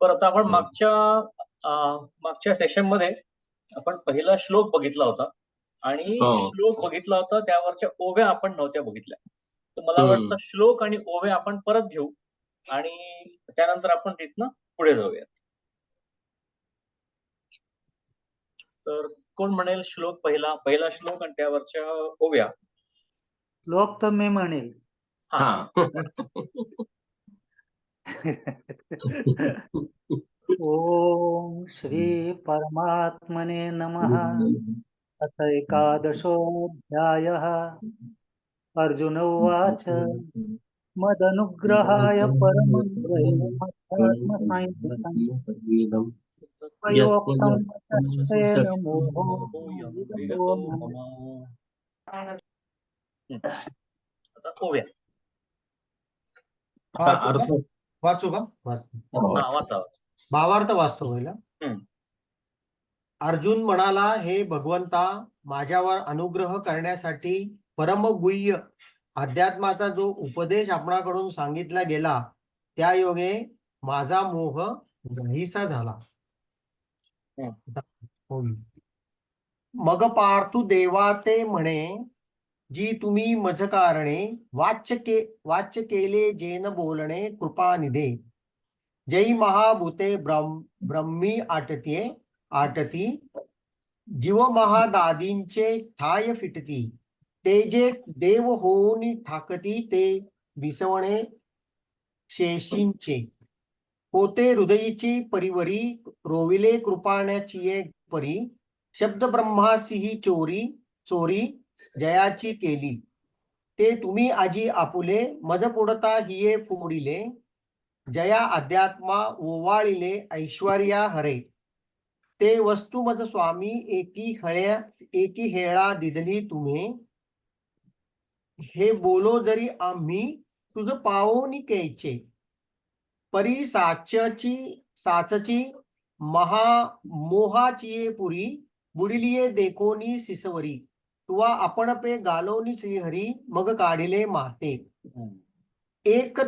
पण आता आपण मागच्या सेशन मध्ये आपण पहिला श्लोक बघितला होता आणि श्लोक बघितला होता त्यावरच्या ओव्या आपण नव्हत्या बघितल्या. तर मला वाटतं श्लोक आणि ओव्या आपण परत घेऊ आणि त्यानंतर आपण तिथनं पुढे जाऊयात. तर कोण म्हणेल श्लोक पहिला श्लोक आणि त्यावरच्या ओव्या? श्लोक तर मी म्हणेल. ओम श्री परमात्मने नमः. अथ एकादशोऽध्यायः. अर्जुन उवाच मदनुग्रहाय परमं ब्रह्मात्मसंज्ञितम् त्वयोक्तं वचस्तेन मोहोऽयं विगतो मम. आता ओव्या वाचू का? वाचा. भावार्थ वाचतो पहिला. अर्जुन म्हणाला, हे भगवंता, माझ्यावर अनुग्रह करण्यासाठी परमगुह्य अध्यात्माचा जो उपदेश आपणाकडून सांगितला गेला त्या योगे माझा मोह नाहीसा झाला. मग पार्थु देवा ते म्हणे, जी तुम्ही मज कारणे वाच्य केले जेन बोलणे कृपानिधे. जय महाभूते ब्रह्मी आटती जीव महादादींचे ठाय फिटती. ते जे देव होऊन ठाकती ते विसवणे शेषींचे. होते हृदयीची परिवरी रोविले कृपाण्याची परी. शब्द ब्रह्मासी चोरी जयाची केली. ते तुम्ही आजी आपुले मज पुडता हिये फोडिले. जया अध्यात्मा ओवाळिले ऐश्वर्या हरे. ते वस्तू मज स्वामी एकी हेळा दिदली तुम्ही. हे बोलो जरी आम्ही तुझ पावोनी कैचे. परी साचची महामोहाची पुरी. बुडिलिये देखोनी सिसवरी. तुवा आपण पे गालोनी श्रीहरी मग काढिले माते. एक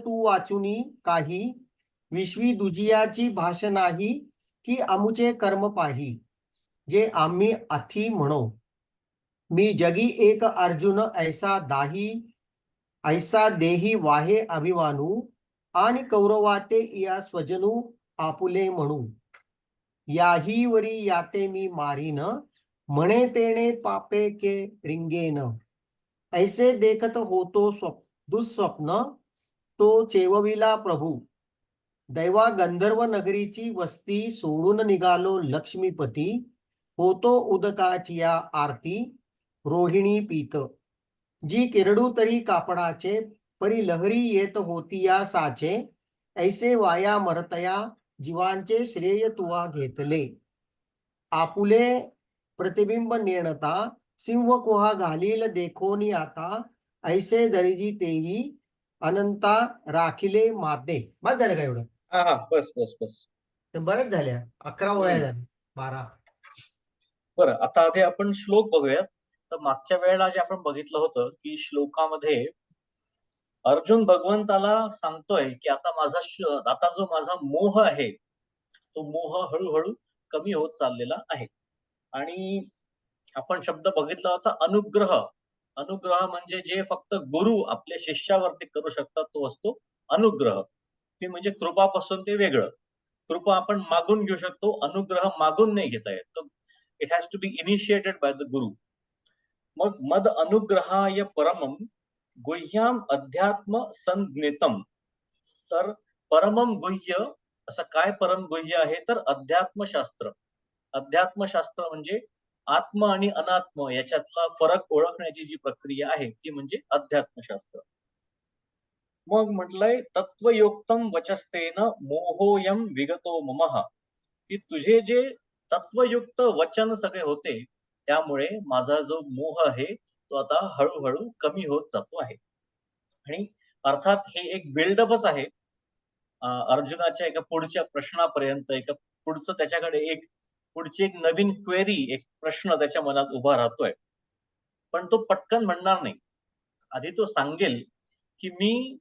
तू वाचुनी काही. विश्वी दुजियाची भाषा नाही की आमुचे कर्म पाही. जे आम्ही अथी म्हणो. मी जगी एक अर्जुन ऐसा देही वाहे अभिमानू. आणि कौरवाते या स्वजनू आपुले म्हणू. याही वरी याते मी मारीन. म्हणे तेणे पापे के रिंगेन. ऐसे देखत होतो दुःस्वप्न. तो चेवविला प्रभू. दैवा गंधर्व नगरीची वस्ती सोडून निघालो लक्ष्मीपती. होतो उदकाची या आरती रोहिणी पीत. जी किरडू तरी कापडाचे परी लहरी येत होती या साचे. ऐसे वाया मरतया जीवांचे श्रेय तुवा घेतले. आपुले प्रतिबिंब नेणता सिंह कुहा घालील देखोनी आता. ऐसे दरिजी तेही अनंता राखिले माते. बस झालं का एवढं? बस बरेच झाल्या. 11 वया झाल्या. 12. बरं, आता आधी आपण श्लोक बघूयात. तर मागच्या वेळेला जे आपण बघितलं होतं की श्लोकामध्ये अर्जुन भगवंताला सांगतोय की आता जो माझा मोह आहे तो मोह हळूहळू कमी होत चाललेला आहे. आणि आपण शब्द बघितला होता अनुग्रह. अनुग्रह म्हणजे जे फक्त गुरु आपल्या शिष्यावरती करू शकतात तो असतो अनुग्रह. ते म्हणजे कृपापासून ते वेगळं. कृपा आपण मागून घेऊ शकतो, अनुग्रह मागून नाही घेता येत. It has to be initiated by the guru. मग मद अनुग्रहाय परमम गुह्याम अध्यात्म संज्ञितम. तर परमम गुह्य असं काय परम गुह्य आहे तर अध्यात्मशास्त्र. अध्यात्मशास्त्र म्हणजे आत्म आणि अनात्म याच्यातला फरक ओळखण्याची जी प्रक्रिया आहे ती म्हणजे अध्यात्मशास्त्र. मग म्हटलंय तत्वयोक्तम वचस्तेन मोहोयम विगतो ममः. की तुझे जे तत्वयुक्त वचन सगळे होते त्यामुळे माझा जो मोह आहे तो आता हळूहळू कमी होत जातो आहे. आणि अर्थात हे एक बिल्डअपच आहे अर्जुनाच्या एका पुढच्या प्रश्नापर्यंत. पुढचं त्याच्याकडे पुढची एक नवीन क्वेरी, एक प्रश्न त्याच्या मनात उभा राहतोय. पण तो पटकन म्हणणार नाही. आधी तो सांगेल की मी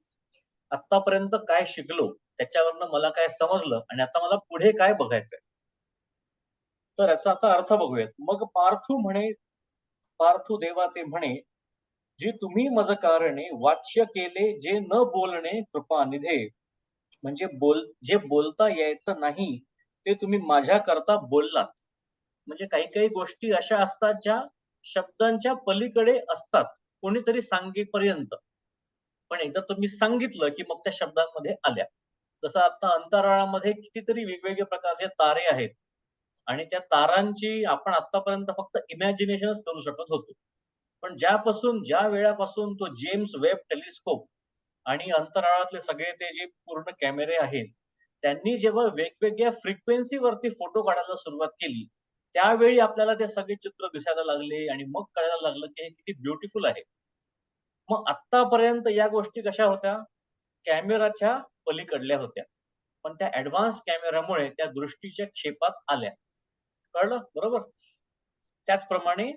आतापर्यंत काय शिकलो त्याच्यावरनं मला काय समजलं आणि आता मला पुढे काय बघायचंय. तर याचा आता अर्थ बघूयात. मग पार्थू देवा ते म्हणे, जी तुम्ही मज कारणे वाच्य केले जे न बोलणे कृपानिधे. म्हणजे जे बोलता यायचं नाही ते तुम्ही माझ्या करता बोललात. म्हणजे काही काही गोष्टी अशा असतात ज्या शब्दांच्या पलीकडे असतात कोणीतरी सांगेपर्यंत, पण एकदा तुम्ही सांगितलं की मग त्या शब्दांमध्ये आल्या. जसं आता अंतराळामध्ये कितीतरी वेगवेगळे प्रकारचे तारे आहेत आणि त्या तारांची आपण आतापर्यंत फक्त इमॅजिनेशनच करू शकत होतो. पण ज्या वेळापासून तो जेम्स वेब टेलिस्कोप आणि अंतराळातले सगळे ते जे पूर्ण कॅमेरे आहेत, त्यांनी जेव्हा वेगवेगळ्या फ्रिक्वेन्सीवरती फोटो काढायला सुरुवात केली, त्यावेळी आपल्याला ते सगळे चित्र दिसायला लागले आणि मग कळायला लागलं की हे किती ब्युटिफुल आहे. मग आतापर्यंत या गोष्टी कशा होत्या? कॅमेराच्या पलीकडल्या होत्या. पण त्या ॲडव्हान्स कॅमेरामुळे त्या दृष्टीच्या क्षेपात आल्या. कळलं? बरोबर? त्याचप्रमाणे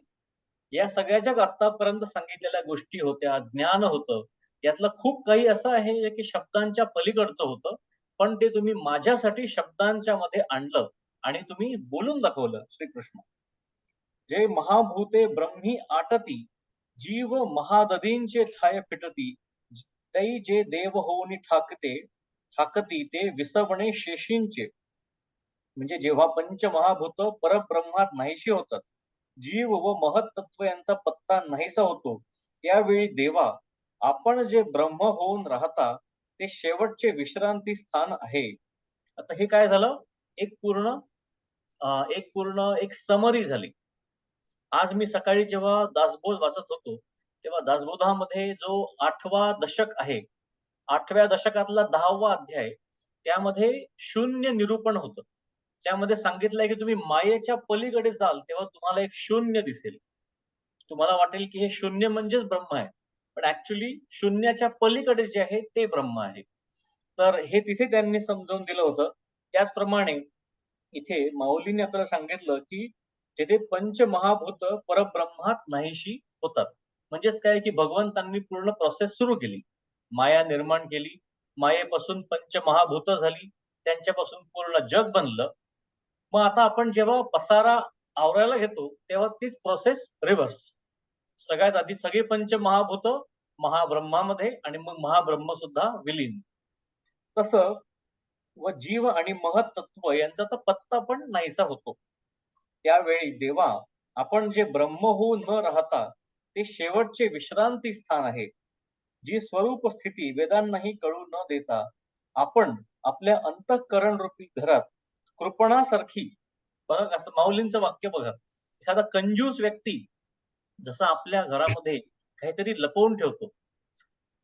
या सगळ्या ज्या आतापर्यंत सांगितलेल्या गोष्टी होत्या, ज्ञान होतं, यातलं खूप काही असं आहे जे की शब्दांच्या पलीकडचं होतं. पण ते तुम्ही माझ्यासाठी शब्दांच्या मध्ये आणलं आणि तुम्ही बोलून दाखवलं. श्रीकृष्ण. जे महाभूते ब्रह्मी आटती, जीव महाददींचे ठाय फिटती, तै जे देव होऊनी ठाकती ते विसवणे शेषींचे. म्हणजे जेव्हा पंचमहाभूत परब्रह्मात नाहीशी होतात, जीव व महत्त्व यांचा पत्ता नाहीसा होतो, त्यावेळी देवा आपण जे ब्रह्म होऊन राहता ते शेवटचे विश्रांती स्थान आहे. आता हे काय झालं? एक पूर्ण एक समरी झाली. आज मी सकाळी जेव्हा दासबोध वाचत होतो, तेव्हा दासबोधामध्ये जो 8वा दशक आहे, 8व्या दशकातला 10वा अध्याय, त्यामध्ये शून्य निरूपण होतं. त्यामध्ये सांगितलंय की तुम्ही मायेच्या पलीकडे जाल तेव्हा तुम्हाला एक शून्य दिसेल. तुम्हाला वाटेल की हे शून्य म्हणजेच ब्रह्म आहे, पण ऍक्च्युली शून्याच्या पलीकडे जे आहे ते ब्रह्म आहे. तर हे तिथे त्यांनी समजावून दिलं होतं. त्याचप्रमाणे इथे माऊलीने आपल्याला सांगितलं की जेथे पंचमहाभूत परब्रह्मात नाहीशी होतात. म्हणजेच काय की भगवंतांनी पूर्ण प्रोसेस सुरू केली. माया निर्माण केली, मायेपासून पंचमहाभूत झाली, त्यांच्यापासून पूर्ण जग बनलं. मग आता आपण जेव्हा पसारा आवरायला घेतो तेव्हा तीच प्रोसेस रिव्हर्स. सगळ्यात आधी सगळे पंचमहाभूत महाब्रह्मामध्ये आणि मग महाब्रह्म सुद्धा विलीन. तसं व जीव आणि महत्त्व यांचा तर पत्ता पण नाहीसा होतो. त्यावेळी देवा आपण जे ब्रह्म होऊन न राहता ते शेवटचे विश्रांती स्थान आहे, जी स्वरूप स्थिती वेदांनाही कळू न देता आपण आपल्या अंतःकरण रूपी घरात कृपणासारखी, बघा असं माऊलींचं वाक्य बघा, एखादा कंजूस व्यक्ती जसं आपल्या घरामध्ये काहीतरी लपवून ठेवतो.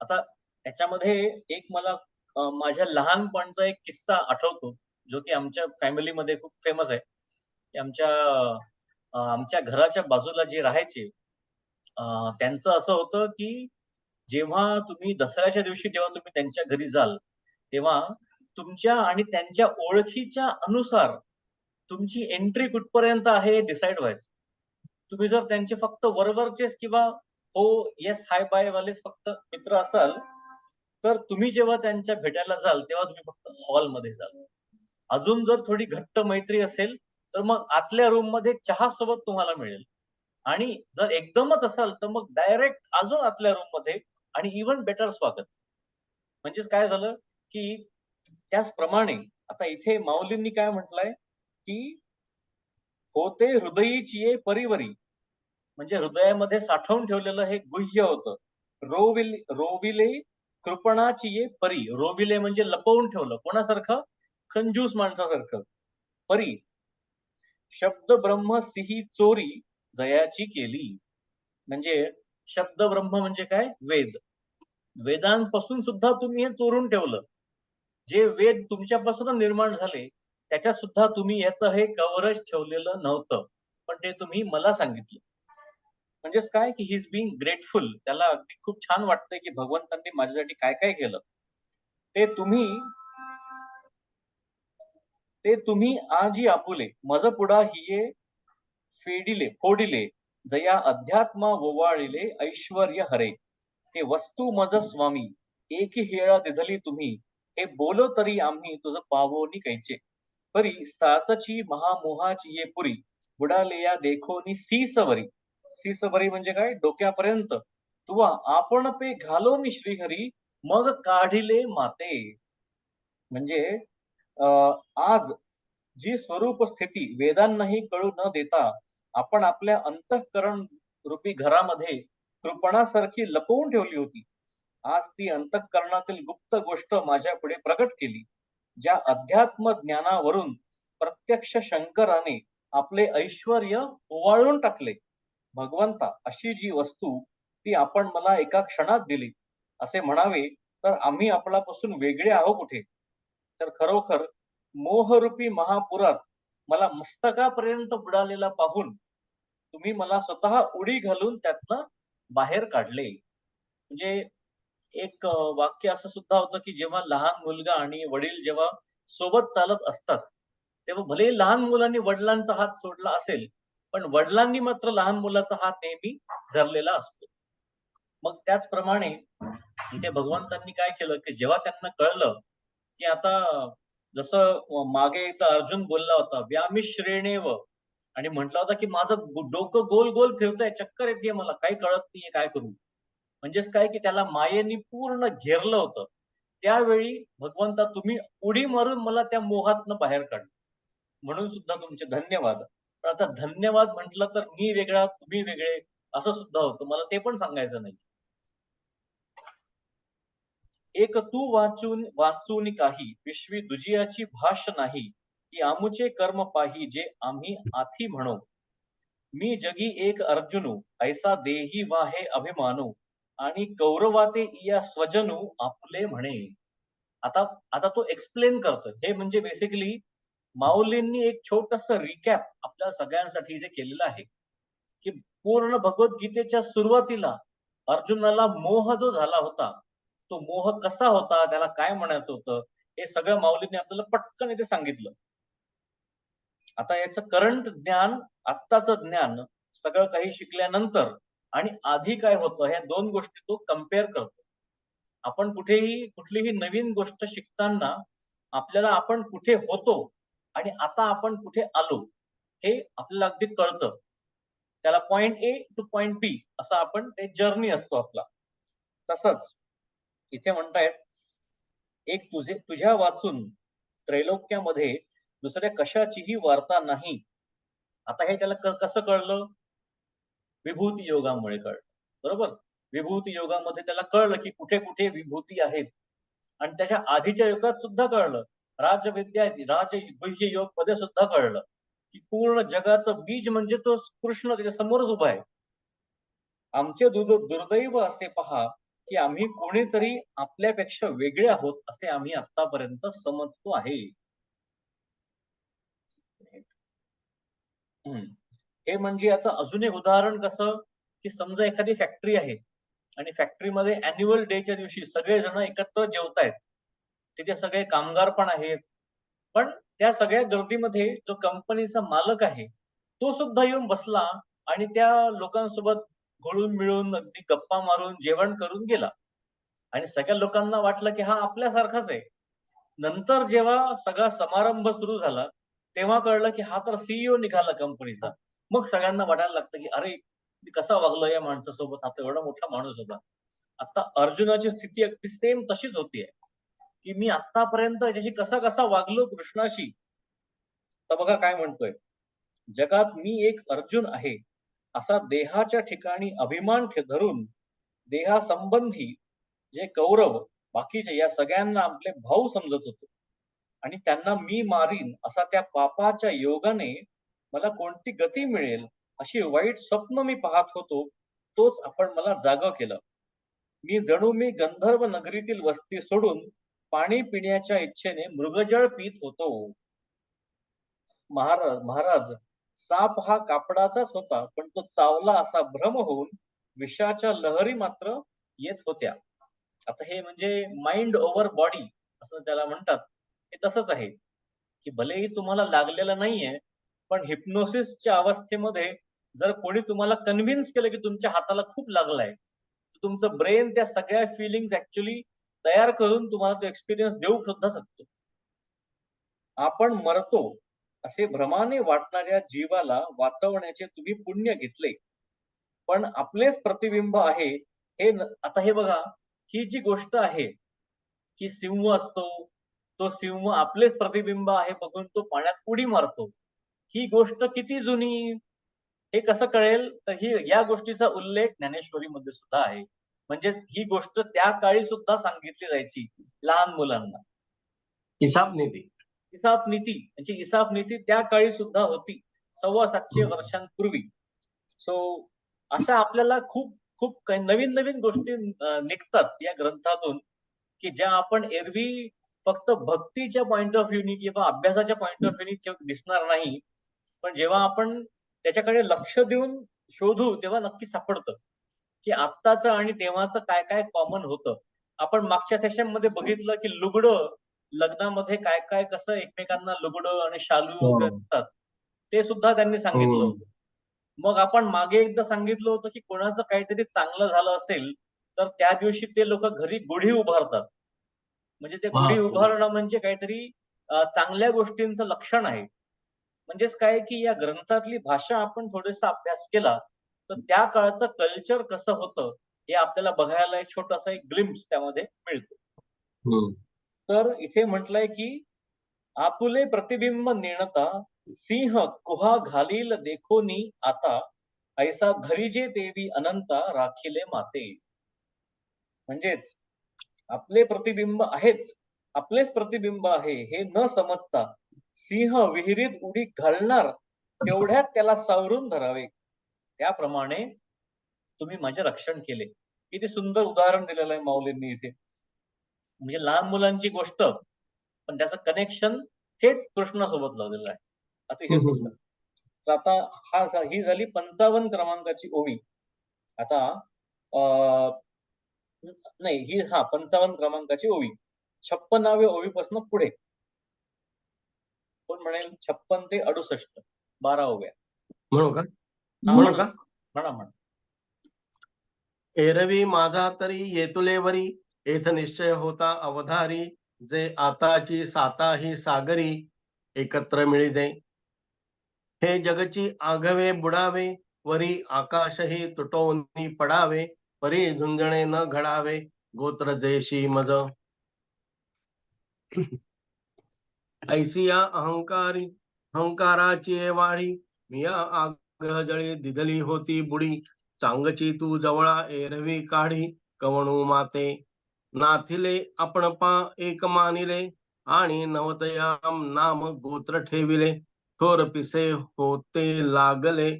आता याच्यामध्ये एक मला माझ्या लहानपणचा एक किस्सा आठवतो, जो की आमच्या फॅमिलीमध्ये खूप फेमस आहे. की आमच्या घराच्या बाजूला जे राहायचे, त्यांचं असं होतं की जेव्हा तुम्ही दसऱ्याच्या दिवशी जेव्हा तुम्ही त्यांच्या घरी जाल, तेव्हा तुमच्या आणि त्यांच्या ओळखीच्या अनुसार तुमची एंट्री कुठपर्यंत आहे हे डिसाईड व्हायचं. तुम्ही जर त्यांचे फक्त वरवरचेच किंवा हो, येस, हाय बाय वालेच फक्त मित्र असाल, तर तुम्ही जेव्हा त्यांच्या भेटायला जाल तेव्हा तुम्ही फक्त हॉलमध्ये जाल. अजून जर थोडी घट्ट मैत्री असेल तर मग आतल्या रूम मध्ये चहा सोबत तुम्हाला मिळेल. आणि जर एकदमच असाल तर मग डायरेक्ट अजून आतल्या रूम मध्ये आणि इव्हन बेटर स्वागत. म्हणजेच काय झालं की त्याचप्रमाणे आता इथे माऊलींनी काय म्हटलंय की होते हृदयीची ये परिवरी, म्हणजे हृदयामध्ये साठवून ठेवलेलं हे गुह्य होतं. रोविले कृपणाची ये परी. रोविले म्हणजे लपवून ठेवलं. कोणासारखं? कंजूस माणसासारखं. परी शब्द ब्रह्म सिही चोरी जयाची केली. म्हणजे शब्द ब्रह्म म्हणजे काय? वेद. वेदांपासून सुद्धा तुम्ही हे चोरून ठेवलं. जे वेद तुमच्यापासून निर्माण झाले त्याच्यात सुद्धा तुम्ही याचं हे कव्हरेज ठेवलेलं नव्हतं, पण ते तुम्ही मला सांगितलं. म्हणजेच काय की ही इज बिंग ग्रेटफुल. त्याला अगदी खूप छान वाटतंय की भगवंतांनी माझ्यासाठी काय काय केलं. ते तुम्ही आजी आपुले मज पुढा हिये फोडिले जया अध्यात्मा ओवाळिले ऐश्वर्य हरे. ते वस्तू मज स्वामी एकी हेळा दिधली तुम्ही, हे बोलो तरी आम्ही तुझं पावोनी कैचे. परी साचची महामोहाची ये पुरी, बुडाले या देखोनी सीसवरी. सीसवरी म्हणजे काय? डोक्यापर्यंत. तुवा आपण पे घालोनी श्रीहरी, मग काढिले माते. म्हणजे आज जी स्वरूप स्थिती वेदांनाही कळू न देता आपण आपल्या अंतःकरण रूपी घरामध्ये कृपणासारखी लपवून ठेवली होती, आज ती अंतःकरणातील गुप्त गोष्ट माझ्या पुढे प्रकट केली. ज्या अध्यात्म ज्ञानावरून प्रत्यक्ष शंकराने आपले ऐश्वर्य ओवाळून टाकले. भगवंता, अशी जी वस्तू ती आपण मला एका क्षणात दिली असे म्हणावे तर आम्ही आपल्यापासून वेगळे आहो कुठे? तर खरोखर मोहरूपी महापुरात मला मस्तकापर्यंत बुडालेला पाहून तुम्ही मला स्वतः उडी घालून त्यातनं बाहेर काढले. म्हणजे एक वाक्य असं सुद्धा होतं की जेव्हा लहान मुलगा आणि वडील जेव्हा सोबत चालत असतात, तेव्हा भले लहान मुलांनी वडिलांचा हात सोडला असेल, पण वडिलांनी मात्र लहान मुलाचा हात नेहमी धरलेला असतो. मग त्याचप्रमाणे इथे भगवंतांनी काय केलं की जेव्हा त्यांना कळलं की आता जसं मागे एकदा अर्जुन बोलला होता व्यामिश्रेणेव, आणि म्हटला होता की माझं डोकं गोल गोल फिरतंय, चक्कर येते, मला काही कळत नाहीये काय करू. म्हणजेच काय की त्याला मायेनी पूर्ण घेरलं होतं. त्यावेळी भगवंता तुम्ही उडी मारून मला त्या मोहातनं बाहेर काढलं, म्हणून सुद्धा तुमचे धन्यवाद. पण आता धन्यवाद म्हटलं तर मी वेगळा तुम्ही वेगळे असं सुद्धा होतं, मला ते पण सांगायचं नाही. एक तू वाचून वाचून काही विश्वी दुजियाची भाष नाही, की आमुचे कर्म पाही जे आम्ही आथी म्हणू. मी जगी एक अर्जुनू ऐसा देही वाहे अभिमानू, आणि कौरवाते या स्वजनू आपले म्हणे. आता आता तो एक्सप्लेन करतोय. हे म्हणजे बेसिकली माऊलींनी एक छोटस रिकॅप आपल्या सगळ्यांसाठी जे केलेलं आहे की पूर्ण भगवद्गीतेच्या सुरुवातीला अर्जुनाला मोह जो झाला होता, तो मोह कसा होता, त्याला काय म्हणायचं होतं, हे सगळं माऊलींनी आपल्याला पटकन इथे सांगितलं. आता याचं करंट ज्ञान, आत्ताचं ज्ञान, सगळं काही शिकल्यानंतर आणि आधी काय होतं, ह्या दोन गोष्टी तो कम्पेअर करतो. आपण कुठेही कुठलीही नवीन गोष्ट शिकताना आपल्याला आपण कुठे होतो आणि आता आपण कुठे आलो हे आपल्याला अगदी कळतं. त्याला पॉइंट ए टू पॉइंट बी असं आपण ते जर्नी असतो आपला. तसंच इथे म्हणतायत एक तुझ्या वाचून त्रैलोक्यामध्ये दुसऱ्या कशाचीही वार्ता नाही. आता हे त्याला कसं कळलं? विभूती योगामुळे कळलं. बरोबर? विभूती योगामध्ये त्याला कळलं की कुठे कुठे विभूती आहेत, आणि त्याच्या आधीच्या युगात सुद्धा कळलं. राजविद्या राजगुह्य योग मध्ये सुद्धा कळलं की पूर्ण जगाचं बीज म्हणजे तो कृष्ण त्याच्या समोरच उभा आहे. आमचे दुर्दैव असे पहा की आम्ही कोणीतरी आपल्यापेक्षा वेगळे आहोत असे आम्ही आतापर्यंत समजतो आहे. हे म्हणजे याचं अजून एक उदाहरण कसं, की समजा एखादी फॅक्टरी आहे आणि फॅक्टरीमध्ये अॅन्युअल डेच्या दिवशी सगळेजण एकत्र जेवतायत. तिथे सगळे कामगार पण आहेत, पण त्या सगळ्या गर्दीमध्ये जो कंपनीचा मालक आहे तो सुद्धा येऊन बसला आणि त्या लोकांसोबत घुळून मिळून अगदी गप्पा मारून जेवण करून गेला, आणि सगळ्या लोकांना वाटलं की हा आपल्यासारखाच आहे. नंतर जेव्हा सगळा समारंभ सुरू झाला तेव्हा कळलं की हा तर सीईओ निघाला कंपनीचा. मग सगळ्यांना वाटायला लागतं की अरे मी कसा वागलो या माणसासोबत, हा तर एवढा मोठा माणूस होता. आता अर्जुनाची स्थिती अगदी सेम तशीच होतीये की मी आतापर्यंत याच्याशी कसा कसा वागलो कृष्णाशी. तर बघा काय म्हणतोय, जगात मी एक अर्जुन आहे असा देहाच्या ठिकाणी अभिमान धरून देहासंबंधी जे कौरव बाकीचे या सगळ्यांना आपले भाऊ समजत होतो, आणि त्यांना मी मारीन असा त्या पापाच्या योगाने मला कोणती गती मिळेल अशी वाईट स्वप्न मी पाहत होतो, तोच आपण मला जाग केलं. मी गंधर्व नगरीतील वस्ती सोडून पाणी पिण्याच्या इच्छेने मृगजळ पीत होतो. महाराज, साप हा कापडाचाच होता, पण तो चावला असा भ्रम होऊन विषाच्या लहरी मात्र येत होत्या. आता हे म्हणजे माइंड ओव्हर बॉडी असं त्याला म्हणतात. हे तसंच आहे की भलेही तुम्हाला लागलेलं नाहीये, पण हिप्नोसिसच्या अवस्थेमध्ये जर कोणी तुम्हाला कन्व्हिन्स केलं की तुमच्या हाताला खूप लागलाय, तुमचं ब्रेन त्या सगळ्या फिलिंग्स ऍक्च्युली तयार करून तुम्हाला तो एक्सपिरियन्स देऊ सुद्धा शकतो. आपण मरतो असे भ्रमाने वाटणाऱ्या जीवाला वाचवण्याचे तुम्ही पुण्य घेतले, पण आपलेच प्रतिबिंब आहे हे आता हे बघा, ही जी गोष्ट आहे की सिंह असतो, तो सिंह आपलेच प्रतिबिंब आहे बघून तो पाण्यात उडी मारतो. ही गोष्ट किती जुनी, हे कसं कळेल? तर ही या गोष्टीचा उल्लेख ज्ञानेश्वरीमध्ये सुद्धा आहे. म्हणजेच ही गोष्ट त्या काळी सुद्धा सांगितली जायची लहान मुलांना. हिसाब नीती. इसाप नीती म्हणजे इसाप नीती त्या काळी सुद्धा होती 750 वर्षांपूर्वी. सो अशा आपल्याला खूप खूप काही नवीन नवीन गोष्टी निघतात या ग्रंथातून, की ज्या आपण एरवी फक्त भक्तीच्या पॉइंट ऑफ व्ह्यूनी किंवा अभ्यासाच्या पॉइंट ऑफ व्ह्यूनी दिसणार नाही, पण जेव्हा आपण त्याच्याकडे लक्ष देऊन शोधू तेव्हा नक्की सापडतं की आत्ताचं आणि तेव्हाचं काय काय कॉमन होतं. आपण मागच्या सेशन मध्ये बघितलं की लुगडं लग्नामध्ये काय काय कसं एकमेकांना लुगडं आणि शालू वगैरे देतात, ते सुद्धा त्यांनी सांगितलं होतं. मग आपण मागे एकदा सांगितलं होतं की कोणाचं काहीतरी चांगलं झालं असेल तर त्या दिवशी ते लोक घरी गुढी उभारतात. म्हणजे ते गुढी उभारणं म्हणजे काहीतरी चांगल्या गोष्टींचं लक्षण आहे. म्हणजेच काय की या ग्रंथातली भाषा आपण थोडासा अभ्यास केला तर त्या काळचं कल्चर कसं होतं हे आपल्याला बघायला एक छोटासा एक ग्लिम्स त्यामध्ये मिळतो. तर इथे म्हटलंय की आपुले प्रतिबिंब नेणता सिंह कुहा घालील देखोनी आता ऐसा घरीजे देवी अनंता राखिले माते. म्हणजेच आपले प्रतिबिंब आहेच, आपलेच प्रतिबिंब आहे हे न समजता सिंह विहिरीत उडी घालणार तेवढ्यात त्याला सावरून धरावे, त्याप्रमाणे तुम्ही माझे रक्षण केले. किती सुंदर उदाहरण दिलेलं आहे माऊलींनी इथे. म्हणजे लहान मुलांची गोष्ट पण त्याचं कनेक्शन थेट कृष्णासोबत लावलेलं आहे. अतिशय सुंदर. तर आता ही झाली 55 क्रमांकाची ओवी. आता नाही ही 55 क्रमांकाची ओवी. 56व्या ओवीपासून पुढे कोण म्हणेल 56 ते 68 12 ओव्या म्हणू का? म्हणा. एरवी माझा तरी येतुलेवरी येथ निश्चय होता अवधारी, जे आताची साताही सागरी एकत्र मिळिजे. हे जगची आघवे बुडावे, वरी आकाशही तुटोनी पडावे, परी झुंजणे न घडावे, गोत्र जेशी मज. ऐसिया अहंकाराची वाढी, मिया आग्रह जळी दिदली होती बुडी, चांगची तू जवळा एरवी काढी, कवणू माते. नाथिले आपण पा एक मानिले, आणि नवतयाम नाम गोत्र ठेविले, थोर पिसे होते लागले,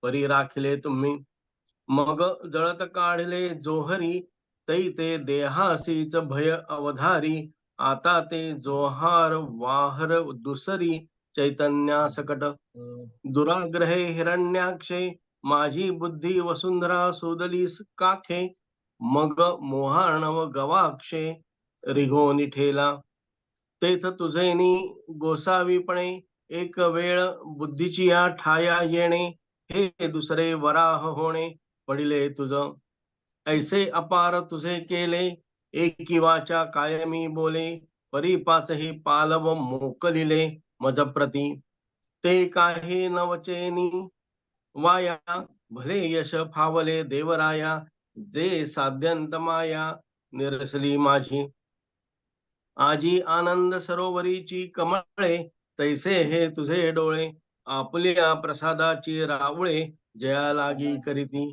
परी राखिले तुम्ही. मग जळत काढले जोहरी, तै ते देहासीच भय अवधारी, आता ते जोहार वाहर दुसरी, चैतन्या सकट. दुराग्रहे हिरण्याक्षे, माझी बुद्धी वसुंधरा सोदलीस काखे, मग मोहार्णव गवाक्षे रिघोनी ठेला. तेथ तुझेनी गोसावीपणे, एक वेळ बुद्धीची या ठाया येणे, हे दुसरे वराह होणे पडिले तुझ. ऐसे अपार तुझे केले, एकी वाचा कायमी बोले, परी पाचही पालव मोकलिले मज प्रती. ते काही नवचेनी वाया, भले यश फावले देवराया, जे साध्यंत माया निरसली माझी. आजी आनंद सरोवरीची कमळे, तैसे हे तुझे डोळे, आपल्या प्रसादाची रावळे जया लागी करीती.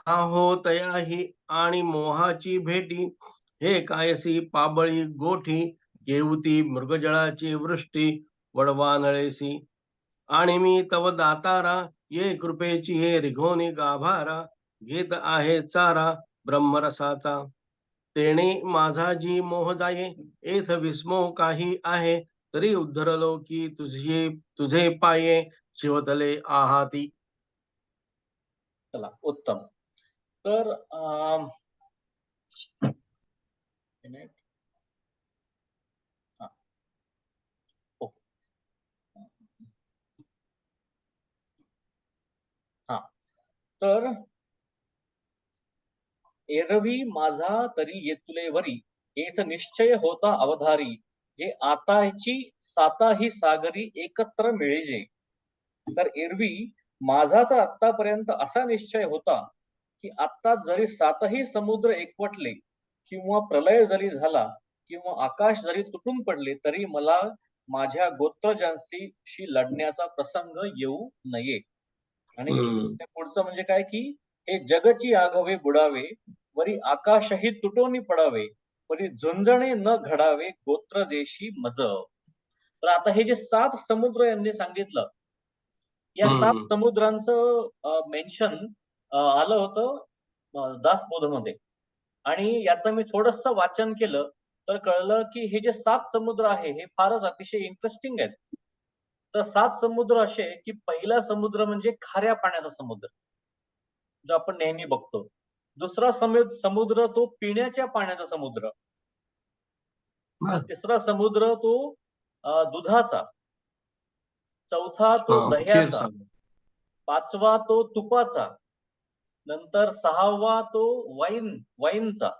हा हो तयाही आणि मोहाची भेटी, हे कायसी पाबळी गोठी, केवती मृगजळाची वृष्टी वडवा नळेसी. आणि मी तव दातारा, ये कृपेची हे रिघोनी गाभारा, घेत आहे चारा ब्रह्मरसाचा. तेणे माझा जी मोह जाये, एथ विस्मोह काही आहे, तरी उद्धरलो की तुझे पाये, शिवतले आहाती. चला उत्तम. तर तर एरवी माझा तरी येतुले वरी, एथ निश्चय होता अवधारी, जे आताची साताही सागरी एकत्र मिळीजे. तर एरवी माझा तर आतापर्यंत असा निश्चय होता की आता जरी सातही समुद्र एकवटले किंवा प्रलय जरी झाला किंवा आकाश जरी तुटून पडले तरी मला माझ्या गोत्रजांशी लढण्याचा प्रसंग येऊ नये. आणि त्या पुढचं म्हणजे काय की हे जगची आघवे बुडावे, वरी आकाशही तुटोनी पडावे, वरी झुंजणे न घडावे गोत्रजेशी मज. तर आता हे जे 7 समुद्र यांनी सांगितलं, या 7 समुद्रांचं मेन्शन आलं होतं दासबोधमध्ये. आणि याचं मी थोडस वाचन केलं तर कळलं की हे जे 7 समुद्र आहे हे फारच अतिशय इंटरेस्टिंग आहेत. तर 7 समुद्र असे की पहिला समुद्र म्हणजे खाऱ्या पाण्याचा समुद्र, जो आपण नेहमी बघतो. दुसरा समुद्र तो पिण्याच्या पाण्याचा समुद्र. तिसरा समुद्र तो दुधाचा. चौथा तो दह्याचा. पाचवा तो तुपाचा. नंतर 6वा तो वाईनचा.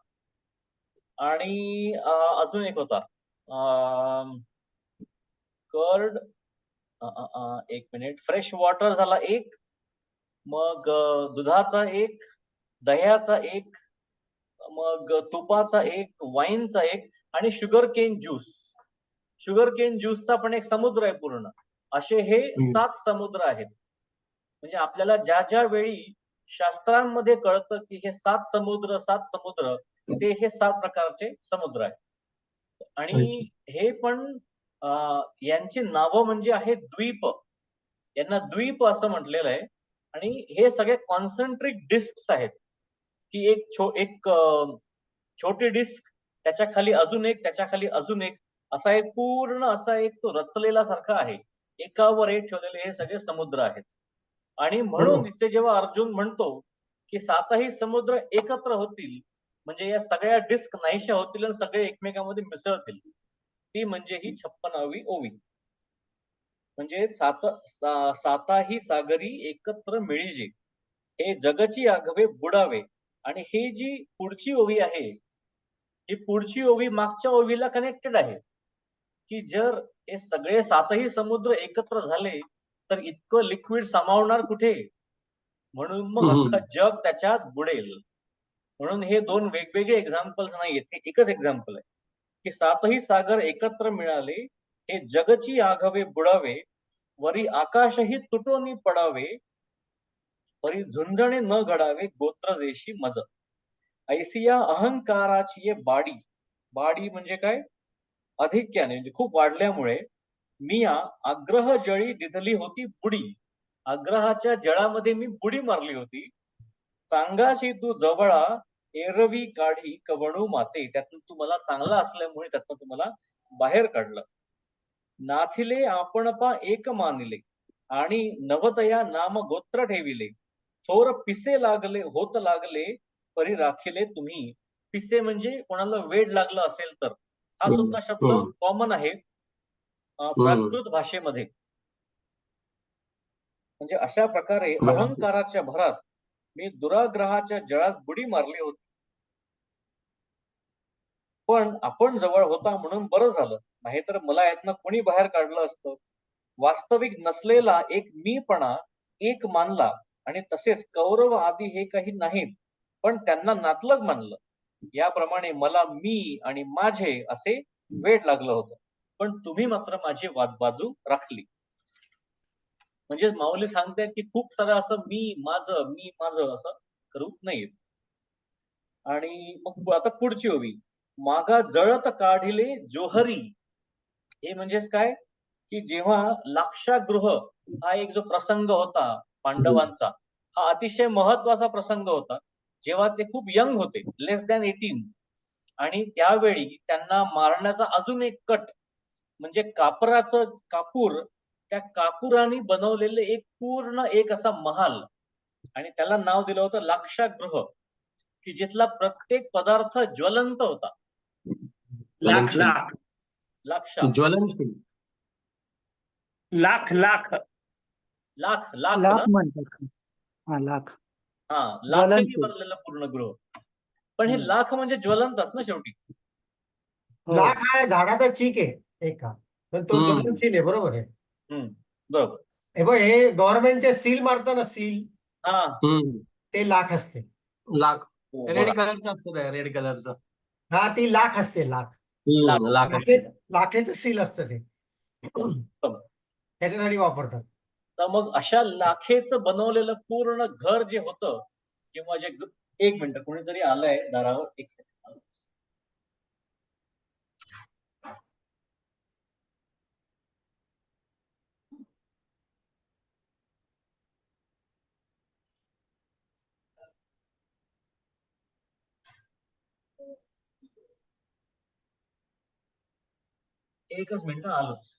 आणि अजून एक होता कर्ड, एक मिनिट, फ्रेश वॉटर झाला एक, मग दुधाचा एक, दह्याचा एक, मग तुपाचा एक, वाईनचा एक, आणि sugar cane juice. Sugar cane ज्यूसचा पण एक समुद्र आहे पूर्ण. असे हे 7 समुद्र आहेत. म्हणजे आपल्याला ज्या ज्या वेळी शास्त्रांमध्ये कळतं की हे 7 समुद्र ते हे 7 प्रकारचे समुद्र आहेत. आणि हे पण यांची नावं म्हणजे आहेत द्वीप. यांना द्वीप असं म्हटलेलं आहे. आणि हे सगळे कॉन्सन्ट्रिक डिस्क आहेत की एक छोटी डिस्क, त्याच्या खाली अजून एक, त्याच्या खाली अजून एक, असा एक पूर्ण असा एक तो रचलेला सारखा आहे. एकावर एक ठेवलेले हे सगळे समुद्र आहेत. आणि म्हणून इथे जेव्हा अर्जुन म्हणतो की 7ही समुद्र एकत्र होतील, म्हणजे या सगळ्या डिस्क नाहीशा होतील आणि सगळे एकमेकांमध्ये मिसळतील, ती म्हणजे ही 56वी ओवी. म्हणजे साताही सागरी एकत्र मिळीजे, हे जगची आघवे बुडावे. आणि हे जी पुढची ओवी आहे, ही पुढची ओवी मागच्या ओवीला कनेक्टेड आहे. की जर हे सगळे 7ही समुद्र एकत्र झाले तर इतकं लिक्विड सामावणार कुठे, म्हणून मग अख्खं जग त्याच्यात बुडेल. म्हणून हे 2 वेगवेगळे एक्झाम्पल्स नाहीयेत, हे एकच एक्झाम्पल आहे की 7ही सागर एकत्र मिळाले, हे जगची आघवे बुडावे, वरी आकाशही तुटोनी पडावे, वरी झुंजणे न घडावे गोत्रजेशी मज. ऐसिया अहंकाराची ये बाडी. बाडी म्हणजे काय, अधिक्याने, म्हणजे खूप वाढल्यामुळे, मिया आग्रह जळी दिधली होती बुडी. आग्रहाच्या जळामध्ये मी बुडी मारली होती. सांगाशी तू जवळा एरवी काढी कवणू माते. त्यातून तू मला चांगला असल्यामुळे त्यातून तुम्हाला बाहेर काढलं. नाथिले आपण पा एक मानिले, आणि नवतया नाम गोत्र ठेविले. थोर पिसे लागले होत लागले, परी राखिले तुम्ही. पिसे म्हणजे कोणाला वेड लागलं असेल तर. हा सुद्धा शब्द कॉमन आहे प्राकृत भाषेमध्ये. म्हणजे अशा प्रकारे अहंकाराच्या भरात मी दुराग्रहाच्या जळात बुडी मारली होती. पण आपण जवळ होता म्हणून बरं झालं, नाहीतर मला यातनं कोणी बाहेर काढलं असतं. वास्तविक नसलेला एक मीपणा एक मानला, आणि तसेच कौरव आदी हे काही नाहीत पण त्यांना नातलग मानलं. याप्रमाणे मला मी आणि माझे असे वेड लागलं होतं, पण तुम्ही मात्र माझी बाजू राखली. म्हणजे माऊली सांगतायत की खूप सारं असं मी माझं असं करू नये. आणि मग आता पुढची ओवी, मागा जळत काढिले जोहरी. हे म्हणजेच काय की जेव्हा लाक्षागृह हा एक जो प्रसंग होता पांडवांचा, हा अतिशय महत्वाचा प्रसंग होता. जेव्हा ते खूप यंग होते, लेस दॅन 18, आणि त्यावेळी त्यांना मारण्याचा अजून एक कट म्हणजे कापूर, त्या कापुराने बनवलेले एक पूर्ण एक असा महाल, आणि त्याला नाव दिलं होतं लाक्षागृह, की जिथला प्रत्येक पदार्थ ज्वलंत होता. लाख लाख लाक्षा ज्वलनशील. लाख लाख लाख लाख म्हणतात. हा लाख. लाखेने ज्वलनशील. बनलेलं पूर्ण गृह. पण हे लाख म्हणजे ज्वलंतच ना शेवटी. हो. लाख हा झाडाचा चीक आहे एक का, पण तो ज्वलनशील आहे, बरोबर आहे. बरोबर. हे बघ, हे गव्हर्नमेंटचे सील मारतं ना, सील, हा. ते लाख असते. लाख हो, रेड बघा. कलरचं असतं ते, रेड कलरचं. हा, ती लाख असते, लाख. लाख लाखेचं सील असतं ते. त्याच्यासाठी वापरतात. तर मग अशा लाखेचं बनवलेलं पूर्ण घर जे होतं, किंवा जे एक मिनिट, कोणीतरी आलंय दारावर, एक सेकंड. एकच मिनिट, आलोच.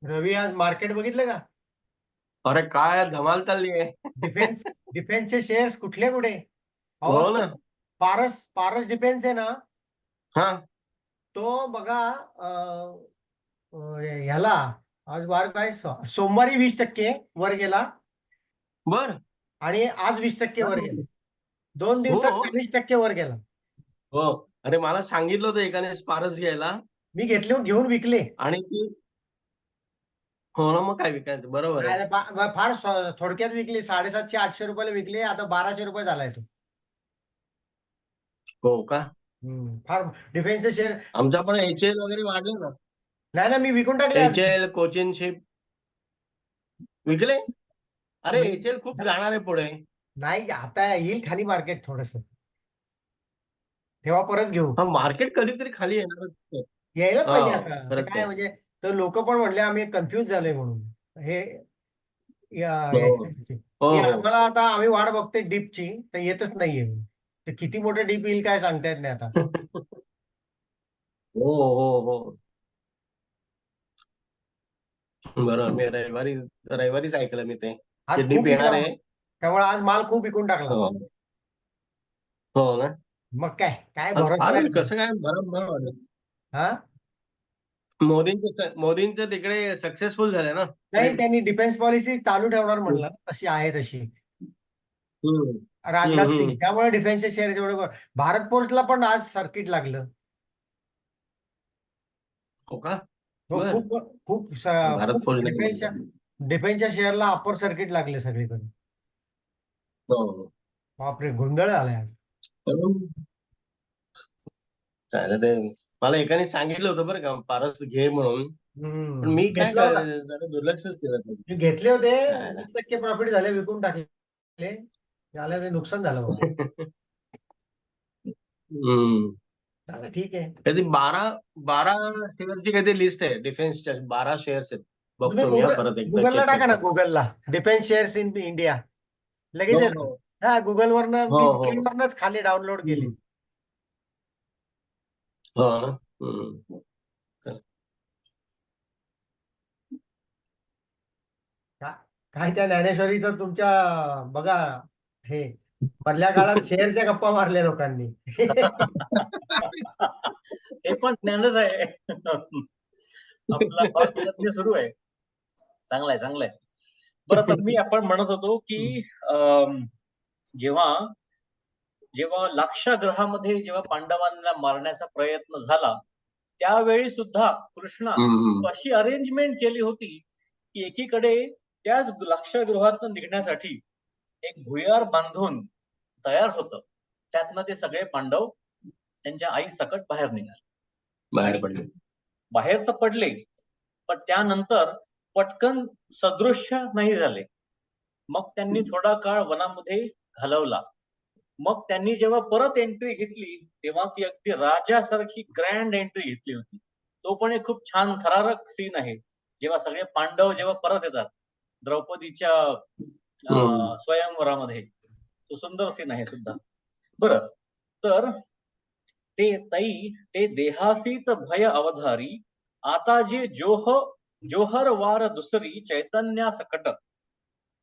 रवी, आज मार्केट बघितलं का? अरे काय धमाल चालली आहे. डिफेन्सचे शेअर्स कुठले कुठे. अहो, हो ना. पारस डिफेन्स आहे ना, हा, तो बघा, ह्याला आज वार काय, सोमवारी 20% वर गेला बर. आणि आज 20% वर गेला. 2 हो दिवसात 40% वर गेला. हो. अरे मला सांगितलं होतं एकाने स्पारस घ्यायला, मी घेऊन विकले. आणि ती, हो ना, मग काय विकायचं, बरोबर आहे. फार थोडक्यात विकले. 750-800 रुपयाला विकले. आता 1200 रुपये झालाय तो. हो का. फार डिफेन्सचे शेअर. आमचा पण HL वगैरे वाढले ना. नाही ना, मी विकून टाकले आज. HL, कोचिन शिप विकले. अरे मी- HL खूप जाणार आहे पुढे. नाही, आता येईल खाली मार्केट थोडस, तेव्हा परत घेऊ. हा, मार्केट कधीतरी खाली येणार. यायलाच पाहिजे आता. ते खरंच काय आहे. म्हणजे, तर लोक पण म्हणले आम्ही कन्फ्युज झालोय म्हणून. हे हो हो हे हो. आम्हाला आता, आम्ही वाट बघतोय डीपची, तर येतच नाहीये. तर किती मोठे डीप येईल काय सांगता येत नाही आता. हो हो हो. बरोबर, मी रविवारीच ऐकलं मी ते, आज डीप खूप येणार विकला, आहे. त्यामुळे आज माल खूप विकून टाकला. हो हो ना. मग काय काय आणि भरोसा फारच नाही. कसं काय बरोबर वाटलं. हा, मोदींचं तिकडे सक्सेसफुल झालं ना. नाही, त्यांनी डिफेन्स पॉलिसी चालू ठेवणार म्हणलं, तशी आहे तशी. हम्म. राजनाथ सिंग, हम्म. त्यामुळे डिफेन्सचे शेअर जेवढे. भारत फोर्सला पण आज सर्किट लागलं. हो का. हो, बर. खूप खूप भारत खूप फोर्स डिफेन्सच्या शेअरला अपर सर्किट लागले सगळीकडे. हो. बापरे, गोंधळ झालाय आज. चालेल ते, मला एकाने सांगितलं होतं बरं का, पारस घे म्हणून, पण मी काय घेतला होता. जरा दुर्लक्षच केलं. मी घेतले होते, चालेल. 20% प्रॉफिट झाले, विकून टाकले. झालं, ते नुकसान झालं बघा. हम्म. चालेल, ठीक आहे. कधी 12 शेअरची कधी लिस्ट आहे डिफेन्सच्या, 12 शेअर्स आहेत. तुम्ही बघतो मी परत एकदा गुगलला चेक टाका ना, करतो. गुगलला डिफेन्स शेअर्स इन इंडिया, लगेच हो येतो. हा, गुगलवरनं हो मी हो. प्लेवरनच खाली डाउनलोड केले. हो ना. हम्म. चला. काय त्या ज्ञानेश्वरीचं तुमच्या, बघा, हे मधल्या काळात शेअरच्या गप्पा मारल्या लोकांनी. ते पण ज्ञानच आहे. आपला भाग सुरू आहे. चांगलाय चांगलाय. बरं, तर आपण म्हणत होतो की जेव्हा जेव्हा लाक्षागृहामध्ये जेव्हा पांडवांना मारण्याचा प्रयत्न झाला, त्यावेळी सुद्धा कृष्णा अशी अरेंजमेंट केली होती की एकीकडे त्याच लाक्षागृहातून निघण्यासाठी एक भुयार बांधून तयार होतं. त्यातनं ते सगळे पांडव त्यांच्या आई सकट बाहेर निघाले. बाहेर पडले. बाहेर तर पडले, पण त्यानंतर पटकन सदृश्य नाही झाले. मग त्यांनी थोडा काळ वनामध्ये घालवला. मग त्यांनी जेव्हा परत एंट्री घेतली, तेव्हा ती अगदी राजासारखी ग्रँड एंट्री घेतली होती. तो पण एक खूप छान थरारक सीन आहे, जेव्हा सगळे पांडव जेव्हा परत येतात द्रौपदीच्या स्वयंवरामध्ये. तो सुंदर सीन आहे सुद्धा. बरं, तर ते देहासीच भय अवधारी, आता जे जोहर वार दुसरी चैतन्या सकट.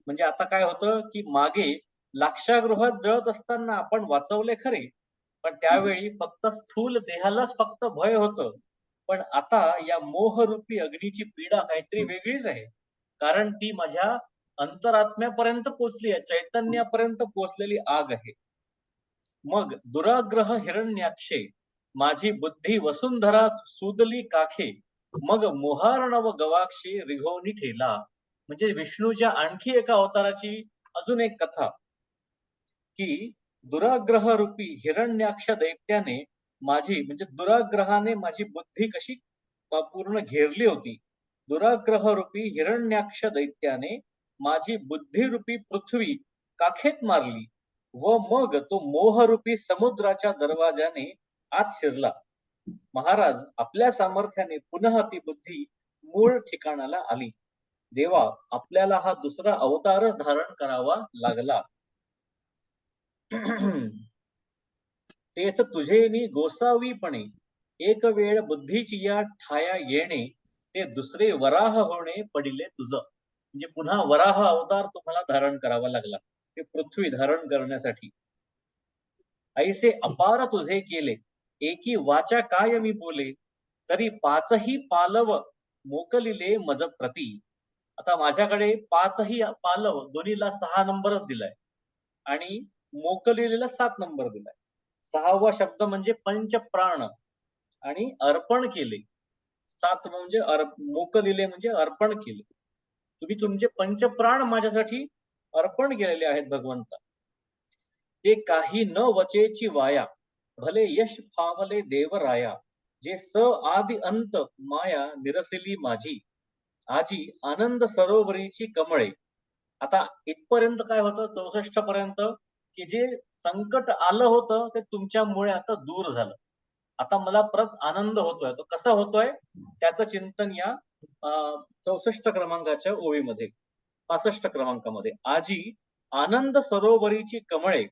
म्हणजे आता काय होतं की मागे लाक्षागृहात जळत असताना आपण वाचवले खरे, पण त्यावेळी फक्त स्थूल देहालाच फक्त भय होतं. पण आता या मोहरूपी अग्नीची पीडा काहीतरी वेगळीच आहे. कारण ती माझ्या अंतरात्म्यापर्यंत पोचली आहे, चैतन्यापर्यंत पोचलेली आग आहे. मग दुराग्रह हिरण्याक्षे माझी बुद्धी वसुंधरा सुदली काखे, मग मोहार्णव गवाक्षे रिघोनी ठेला. म्हणजे विष्णूच्या आणखी एका अवताराची अजून एक कथा, की दुराग्रह रूपी हिरण्याक्ष दैत्याने माझी म्हणजे दुराग्रहाने माझी बुद्धी कशी पूर्ण घेरली होती. दुराग्रह रूपी हिरण्याक्ष दैत्याने माझी बुद्धिरूपी पृथ्वी काखेत मारली व मग तो मोहरूपी समुद्राच्या दरवाजाने आत शिरला. महाराज, आपल्या सामर्थ्याने पुन्हा ती बुद्धी मूळ ठिकाणाला आली. देवा, आपल्याला हा दुसरा अवतारच धारण करावा लागला. तेच तुझेनी गोसावीपणे एक वेळ बुद्धीची या ठाया येणे, ते दुसरे वराह होणे पडिले तुझ. म्हणजे पुन्हा वराह अवतार तुम्हाला धारण करावा लागला ते पृथ्वी धारण करण्यासाठी. ऐसे अपार तुझे केले, एकी वाचा काय मी बोले, तरी पाचही पालव मोकलिले मज प्रती. आता माझ्याकडे पाचही पालव, दोन्हीला 6 नंबरच दिलाय आणि मोकलिलेला 7 नंबर दिलाय. 6वा शब्द म्हणजे पंचप्राण आणि अर्पण केले. 7 म्हणजे मोकलिले म्हणजे अर्पण केले. तुम्ही तुमचे पंचप्राण माझ्यासाठी अर्पण केलेले आहेत भगवंता. ते काही न वचेची वाया, भले यश फावले देवराया, जे स आदि अंत माया निरसिली माझी, आजी आनंद सरोवरीची कमळे. आता इथपर्यंत काय होतं, 64 पर्यंत, की जे संकट आलं होतं ते तुमच्यामुळे आता दूर झालं. आता मला परत आनंद होतोय. तो कसा होतोय त्याचं चिंतन या 64 क्रमांकाच्या ओळीमध्ये, 65 क्रमांकामध्ये. आजी आनंद सरोवरीची कमळे,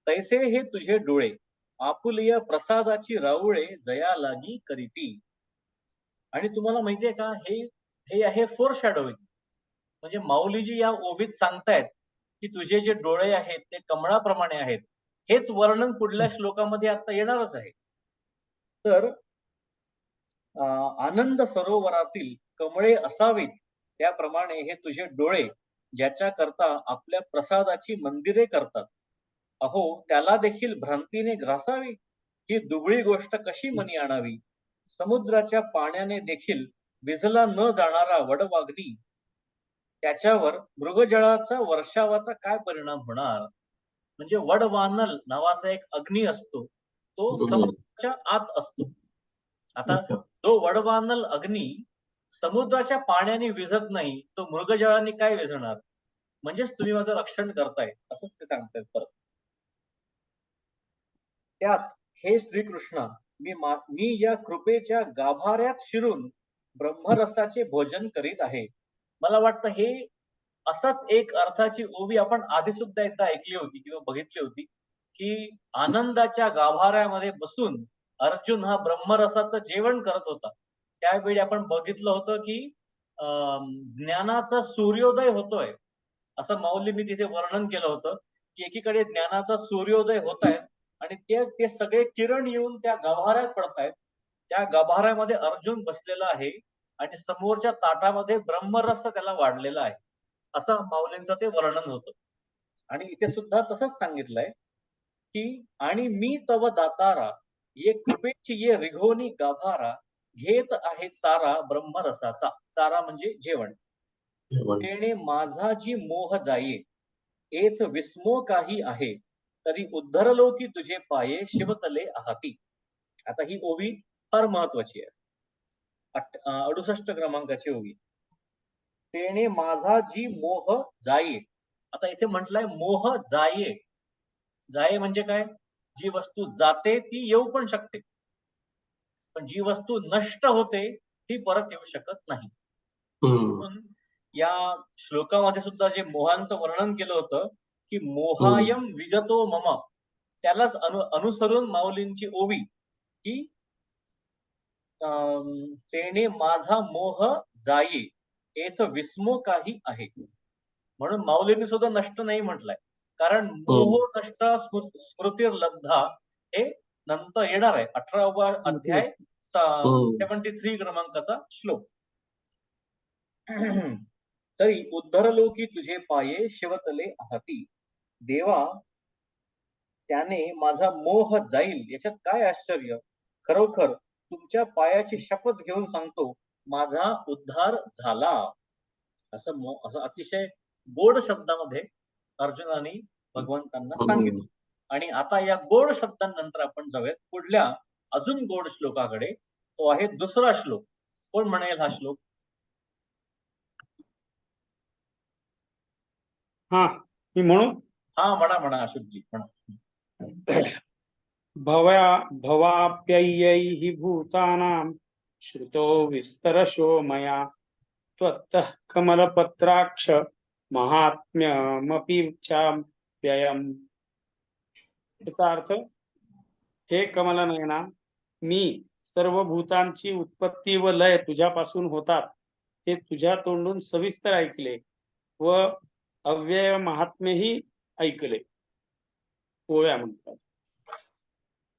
तैसे हे तुझे डोळे, आपुलिय प्रसादाची राऊळे जया लागी करीती. आणि तुम्हाला माहितीये का, हे आहे फोर शॅडोइंग. म्हणजे माऊलीजी या ओवीत सांगतायत की तुझे जे डोळे आहेत ते कमळाप्रमाणे आहेत. हेच वर्णन पुढल्या श्लोकामध्ये आता येणारच आहे. तर आनंद सरोवरातील कमळे असावीत, त्याप्रमाणे हे तुझे डोळे ज्याच्या करता आपल्या प्रसादाची मंदिरे करतात, अहो त्याला देखील भ्रांतीने ग्रासावी, ही दुबळी गोष्ट कशी मनी आणावी. समुद्राच्या पाण्याने देखील विझला न जाणारा वडवाग्नी, त्याच्यावर मृगजळाचा वर्षावाचा काय परिणाम होणार. म्हणजे वडवानल नावाचा एक अग्नी असतो, तो समुद्राच्या आत असतो. आता तो वडवानल अग्नी समुद्राच्या पाण्याने विझत नाही, तो मृगजळाने काय विझणार. म्हणजेच तुम्ही माझं रक्षण करताय असंच ते सांगतायत परत. त्यात हे श्रीकृष्ण, मी या कृपेच्या गाभाऱ्यात शिरून ब्रह्मरसाचे भोजन करीत आहे. मला वाटतं हे असंच एक अर्थाची ओवी आपण आधी सुद्धा एकदा ऐकली होती किंवा बघितली होती, की आनंदाच्या गाभाऱ्यामध्ये बसून अर्जुन हा ब्रह्मरसाचं जेवण करत होता. त्यावेळी आपण बघितलं होतं की ज्ञानाचा सूर्योदय होतोय, असं माऊलींनी तिथे वर्णन केलं होतं, की एकीकडे ज्ञानाचा सूर्योदय होत आहे आणि ते सगळे किरण येऊन त्या गाभाऱ्यात पडतायत. त्या गाभाऱ्यामध्ये अर्जुन बसलेला आहे आणि समोरच्या ताटामध्ये ब्रह्मरस त्याला वाढलेला आहे, असं माऊलींचं ते वर्णन होतं. आणि इथे सुद्धा तसंच सांगितलंय की आणि मी तव दातारा, ये कृपेची ये रिघोनी गाभारा, घेत आहे चारा ब्रह्मरसाचा. चारा म्हणजे जेवण. तेणे माझा जी मोह जाये, एथ विस्मो काही आहे, तरी उद्धरलो की तुझे पाये शिवतले आहाती. आता ही ओवी फार महत्वाची आहे. 68 क्रमांकाची ओवी. तेणे माझा जी मोह जाये. आता इथे म्हटलंय मोह जाये. जाये म्हणजे काय, जी वस्तू जाते ती येऊ पण शकते, पण जी वस्तू नष्ट होते ती परत येऊ शकत नाही. म्हणून या श्लोकामध्ये सुद्धा जे मोहांचं वर्णन केलं होतं, की मोहायम विगतो मम, त्यालाच अनुसरून माऊलींची ओवी, की तेने माझा मोह जाये, एथ विस्मो काही आहे. म्हणून माऊलींनी सुद्धा नष्ट नाही म्हटलंय. कारण मोह नष्टा स्मृतिर्लब्धा हे नंतर येणार आहे 18वा अध्याय 73 क्रमांकाचा श्लोक. तरी उद्धरलोकी तुझे पाये शिवतले आहाती देवा, त्याने माझा मोह जाईल याच्यात काय आश्चर्य. खरोखर तुमच्या पायाची शपथ घेऊन सांगतो, माझा उद्धार झाला. असं अतिशय गोड शब्दामध्ये अर्जुनाने भगवंतांना सांगितलं. आणि आता या गोड शब्दांनंतर आपण जाऊयात पुढल्या अजून गोड श्लोकाकडे. तो आहे दुसरा श्लोक. कोण म्हणेल हा श्लोक? हा, मी म्हणू? हा, म्हणा अशोकजी म्हणा. भवाप्ययैः भूतानां श्रुतो विस्तरशो मया त्वत्तः कमलपत्राक्ष महात्म्यमपि चाप्ययम्. याचा अर्थ, हे कमलनयना, मी सर्व भूतांची उत्पत्ती व लय तुझ्यापासून होतात हे तुझ्या तोंडून सविस्तर ऐकले व अव्यय महात्म्यही ऐकले. पोळ्या म्हणतात.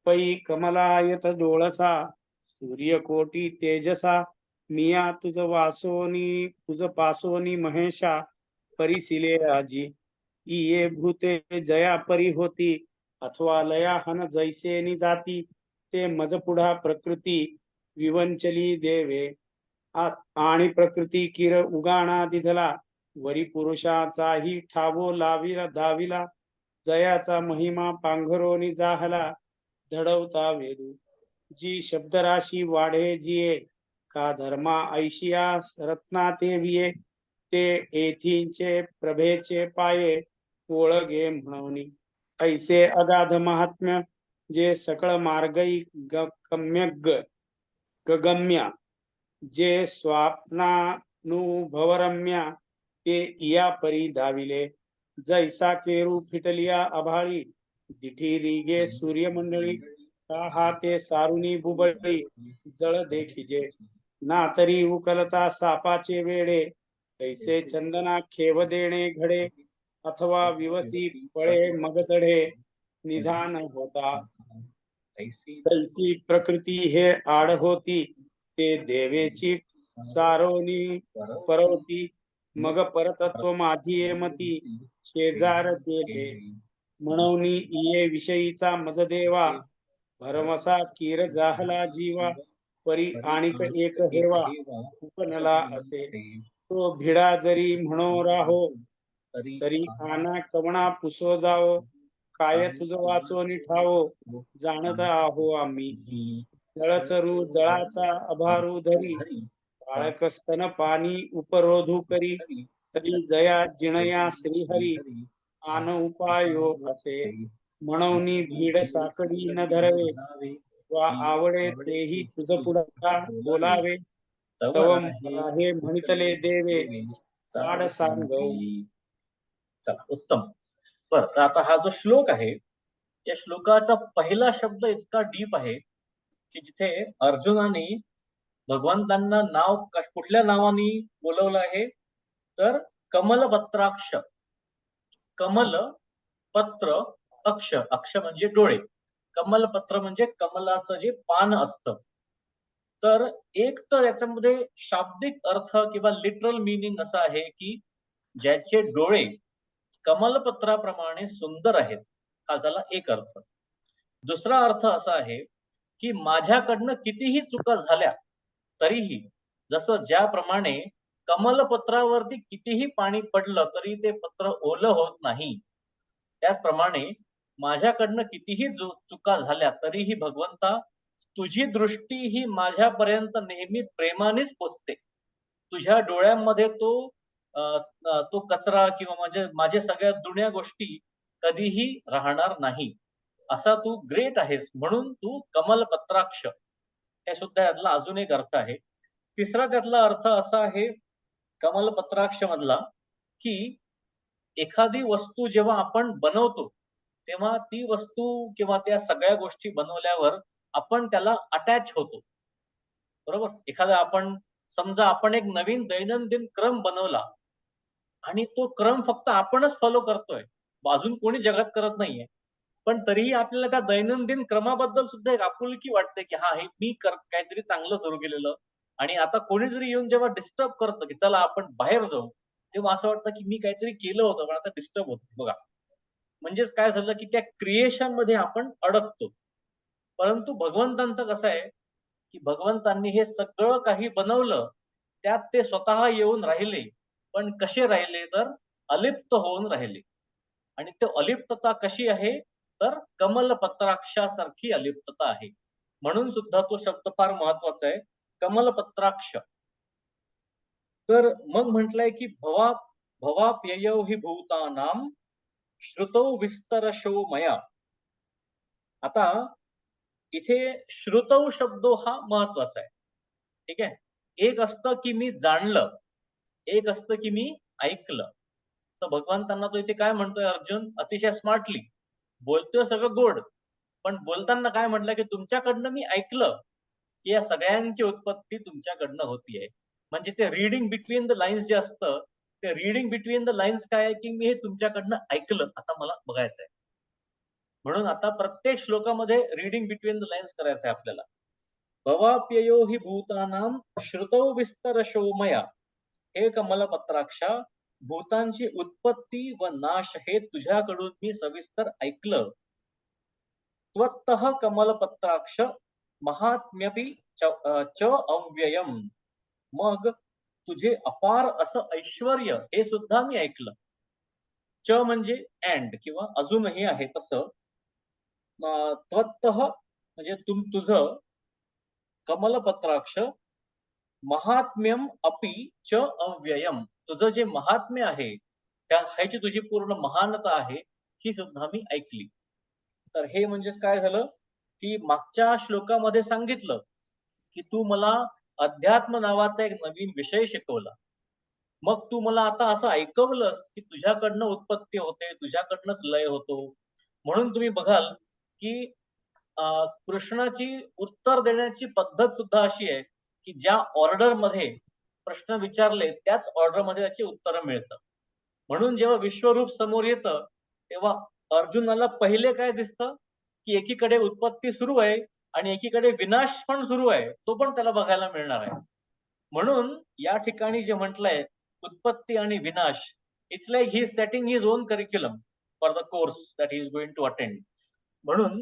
पै कमलायत डोळसा सूर्यकोटी तेजसा मिया तुझ वासोनी तुझ पासोनी महेशा परिसिले राजी ये भूते जया परी होती अथवा लया हन जैसेनी जाती ते मज पुढा प्रकृती विवंचली देवे आणि प्रकृती किर उगाणा दिधला वरी पुरुषाचाही ठावो लाविला दाविला जयाचा महिमा पांघरोनी जाहला धडवता वेदू जी शब्दराशी वाढे जिये का धर्मा ऐशिया रत्ना ते विये ते येथींचे प्रभेचे पाये ओळगे म्हणूनी ऐसे अगाध महात्म्य जे सकळ मार्गई गगम्या जे स्वाप्नानुभवरम्या ते इया परी धाविले जैसा केरू फिटलिया आभाळी दिठी रिगे सूर्यमंडळी हा ते सारुनी बुबळी जळ देखिजे ना तरी उकलता सापाचे वेडे ऐसे चंदना खेव देणे घडे अथवा विवसी फळे मग चढे निधान होता तैसी प्रकृती हे आड होती ते देवेची सारोनी परवती मग परतत्व माझी मती शेजार केले म्हणून ये विषयीचा मज देवा भरमसा कीर जाहला जीवा परी आणिक एक हेवा उपनला असे तो भिडा जरी म्हणो राहो तरी काना कवणा पुसो जाओ काय तुझ वाचोनी ठावो जाणता आहो आम्ही जळचरू जळाचा अभारू धरी बाळक स्तन पाणी उपरोधू करी तरी जया जिणया श्रीहरी आन उपायो असे म्हणून भीड साकडी न धरवे वा आवडे तेही तुझ पुढा बोलावे तव हे म्हणितले देवे साड सांगव. चला, उत्तम. तर आता हा जो श्लोक आहे या श्लोकाचा पहिला शब्द इतका डीप आहे की जिथे अर्जुनाने भगवंतांना नाव कुठल्या नावाने बोलवलं आहे तर कमलपत्राक्ष. कमल पत्र अक्ष, अक्ष म्हणजे डोळे, कमलपत्र म्हणजे कमलाचं जे पान असतं. तर एक तर याच्यामध्ये शाब्दिक अर्थ किंवा लिटरल मीनिंग असं आहे की ज्याचे डोळे कमलपत्राप्रमाणे सुंदर आहेत, हा झाला एक अर्थ. दुसरा अर्थ असा आहे की माझ्याकडनं कितीही चुका झाल्या तरीही, जसं ज्याप्रमाणे कमलपत्रावरती कितीही पाणी पडलं तरी ते पत्र ओलं होत नाही, त्याचप्रमाणे माझ्याकडनं कितीही चुका झाल्या तरीही भगवंता तुझी दृष्टी ही माझ्यापर्यंत नेहमी प्रेमानेच पोचते. तुझ्या डोळ्यांमध्ये तो कचरा किंवा माझे सगळ्या जुन्या गोष्टी कधीही राहणार नाही. असा तू ग्रेट आहेस म्हणून तू कमलपत्राक्ष. हे सुद्धा यातला अजून एक अर्थ आहे. तिसरा त्यातला अर्थ असा आहे कमलपत्राक्ष मधला की एखादी वस्तू जेव्हा आपण बनवतो तेव्हा ती वस्तू किंवा त्या सगळ्या गोष्टी बनवल्यावर आपण त्याला अटॅच होतो, बरोबर. एखादा आपण समजा आपण एक नवीन दैनंदिन क्रम बनवला आणि तो क्रम फक्त आपणच फॉलो करतोय, अजून कोणी जगात करत नाहीये, पण तरीही आपल्याला त्या दैनंदिन क्रमाबद्दल सुद्धा एक आपुलकी वाटते की हा हे मी काहीतरी चांगलं सुरू केलेलं. आणि आता कोणी जरी येऊन जेव्हा डिस्टर्ब करतं की चला आपण बाहेर जाऊ, तेव्हा असं वाटतं की मी काहीतरी केलं होतं पण आता डिस्टर्ब होतं बघा. म्हणजेच काय झालं की त्या क्रिएशन मध्ये आपण अडकतो. परंतु भगवंतांचं कसं आहे की भगवंतांनी हे सगळं काही बनवलं, त्यात ते स्वतः येऊन राहिले, पण कसे राहिले तर अलिप्त होऊन राहिले. आणि ते अलिप्तता कशी आहे तर कमलपत्राक्षासारखी अलिप्तता आहे. म्हणून सुद्धा तो शब्द फार महत्वाचा आहे, कमलपत्राक्ष. तर मग म्हटलंय की भवाप्ययौ हि भूतानाम श्रुतौ विस्तरशो मया. आता इथे श्रुतौ शब्दो हा महत्वाचा आहे. ठीक आहे. एक असतं की मी जाणलं, एक असतं की मी ऐकलं. तर भगवंतांना तो इथे काय म्हणतोय अर्जुन अतिशय स्मार्टली बोलतोय सगळं गोड, पण बोलताना काय म्हटलं की तुमच्याकडनं मी ऐकलं की या सगळ्यांची उत्पत्ती तुमच्याकडनं होतीये. म्हणजे ते रीडिंग बिटवीन द लाईन्स जे असतं, ते रीडिंग बिटवीन द लाईन्स काय आहे की मी हे तुमच्याकडनं ऐकलं, आता मला बघायचंय. म्हणून आता प्रत्येक श्लोकामध्ये रीडिंग बिटवीन द लाईन्स करायचं आहे आपल्याला. भवाप्ययो हि भूतानाम श्रुतौ विस्तरशो मया. हे कमलपत्राक्षा, भूतांची उत्पत्ती व नाश हे तुझ्याकडून मी सविस्तर ऐकलं. त्वत्तः कमलपत्राक्ष महात्म्यपि च अव्ययम. मग तुझे अपार असं ऐश्वर्य हे सुद्धा मी ऐकलं. च म्हणजे अँड किंवा अजूनही आहे तसं. त्वत्तः म्हणजे तुझं कमलपत्राक्ष महात्म्यम अपि च अव्ययम. तुझं जे महात्म्य आहे ह्याची तुझी पूर्ण महानता आहे ही सुद्धा मी ऐकली. तर हे म्हणजेच काय झालं की मागच्या श्लोकामध्ये सांगितलं की तू मला अध्यात्म नावाचा एक नवीन विषय शिकवला. मग तू मला आता असं ऐकवलंस की तुझ्याकडनं उत्पत्ती होते, तुझ्याकडनंच लय होतो. म्हणून तुम्ही बघाल की कृष्णाची उत्तर देण्याची पद्धत सुद्धा अशी आहे की ज्या ऑर्डर मध्ये प्रश्न विचारले त्याच ऑर्डर मध्ये त्याची उत्तरं मिळतात. म्हणून जेव्हा विश्वरूप समोर येतं तेव्हा अर्जुनाला पहिले काय दिसतं की एकीकडे उत्पत्ती सुरू आहे आणि एकीकडे विनाश पण सुरू आहे, तो पण त्याला बघायला मिळणार आहे. म्हणून या ठिकाणी जे म्हटलंय उत्पत्ती आणि विनाश, it's like he setting his own curriculum for the course that he is going to attend. म्हणून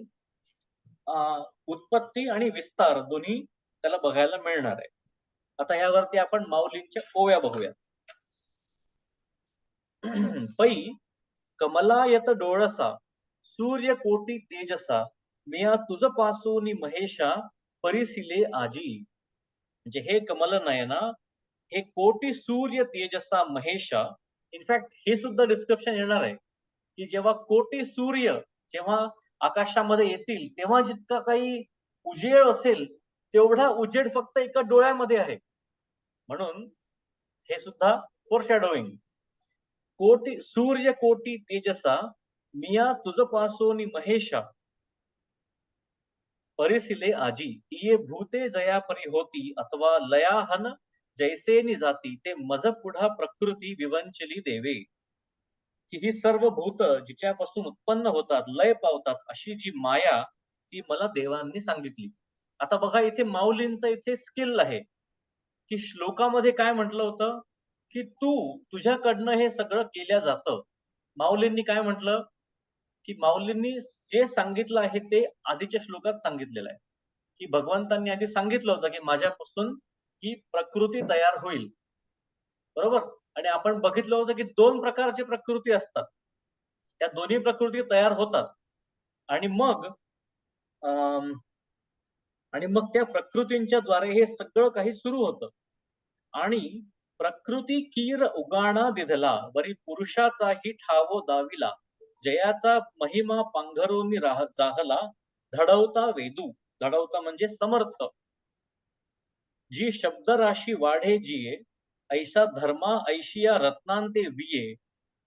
उत्पत्ती आणि विस्तार दोन्ही त्याला बघायला मिळणार आहे. आता यावरती आपण माऊलींच्या ओव्या बघूयात. पै कमलायत डोळसा सूर्य कोटी तेजसा मिया तुझ पासून महेशा परिसिले आजी. म्हणजे हे कमल नयना, हे कोटी सूर्य तेजसा महेशा. इनफॅक्ट हे सुद्धा डिस्क्रिप्शन येणार आहे की जेव्हा कोटी सूर्य जेव्हा आकाशामध्ये येतील तेव्हा जितका काही उजेड असेल तेवढा उजेड फक्त एका डोळ्यामध्ये आहे. म्हणून हे सुद्धा फोरशॅडोइंग. कोटी सूर्य कोटी तेजसा मिया तुझ पासोनी महेशा परिसिले आजी. ये भूते जया परी होती अथवा लयाहन जैसे जाती ते मज पुढा प्रकृती विवंचली देवे. की ही सर्व भूत जिच्यापासून उत्पन्न होतात, लय पावतात, अशी जी माया ती मला देवांनी सांगितली. आता बघा इथे माऊलींचं इथे स्किल आहे की श्लोकामध्ये काय म्हटलं होतं की तुझ्याकडनं हे सगळं केल्या जातं. माऊलींनी काय म्हटलं की माऊलींनी जे सांगितलं आहे ते आधीच्या श्लोकात सांगितलेलं आहे की भगवंतांनी आधी सांगितलं होतं की माझ्यापासून ही प्रकृती तयार होईल. बरोबर. आणि आपण बघितलं होतं की दोन प्रकारची प्रकृती असतात, त्या दोन्ही प्रकृती तयार होतात आणि मग त्या प्रकृतींच्या द्वारे हे सगळं काही सुरू होतं. आणि प्रकृती कीर उगाणा दिधला वरी पुरुषाचाही ठावो दाविला जयाचा महिमा पांघरोनी जाहला धडवता वेदू. धडवता म्हणजे समर्थ. जी शब्दराशी वाढे जिये ऐसा धर्मा ऐशिया रत्नांते विये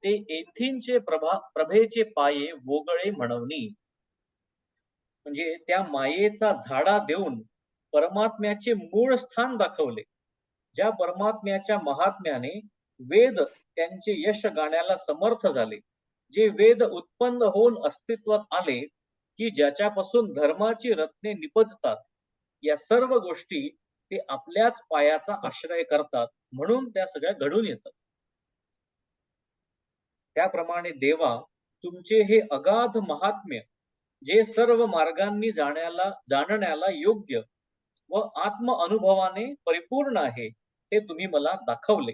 ते येथींचे प्रभेचे पाये वोगळे म्हणवनी. म्हणजे त्या मायेचा झाडा देऊन परमात्म्याचे मूळ स्थान दाखवले. ज्या परमात्म्याच्या महात्म्याने वेद त्यांचे यश गाण्याला समर्थ झाले जे वेद उत्पन्न होऊन अस्तित्वात आले, की ज्याच्यापासून धर्माची रत्ने निपजतात, या सर्व गोष्टी ते आपल्याच पायाचा आश्रय करतात, म्हणून त्या सगळ्या घडून येतात. त्याप्रमाणे देवा, तुमचे हे अगाध महात्म्य, जे सर्व मार्गांनी जाणण्याला योग्य व आत्म अनुभवाने परिपूर्ण आहे, ते तुम्ही मला दाखवले.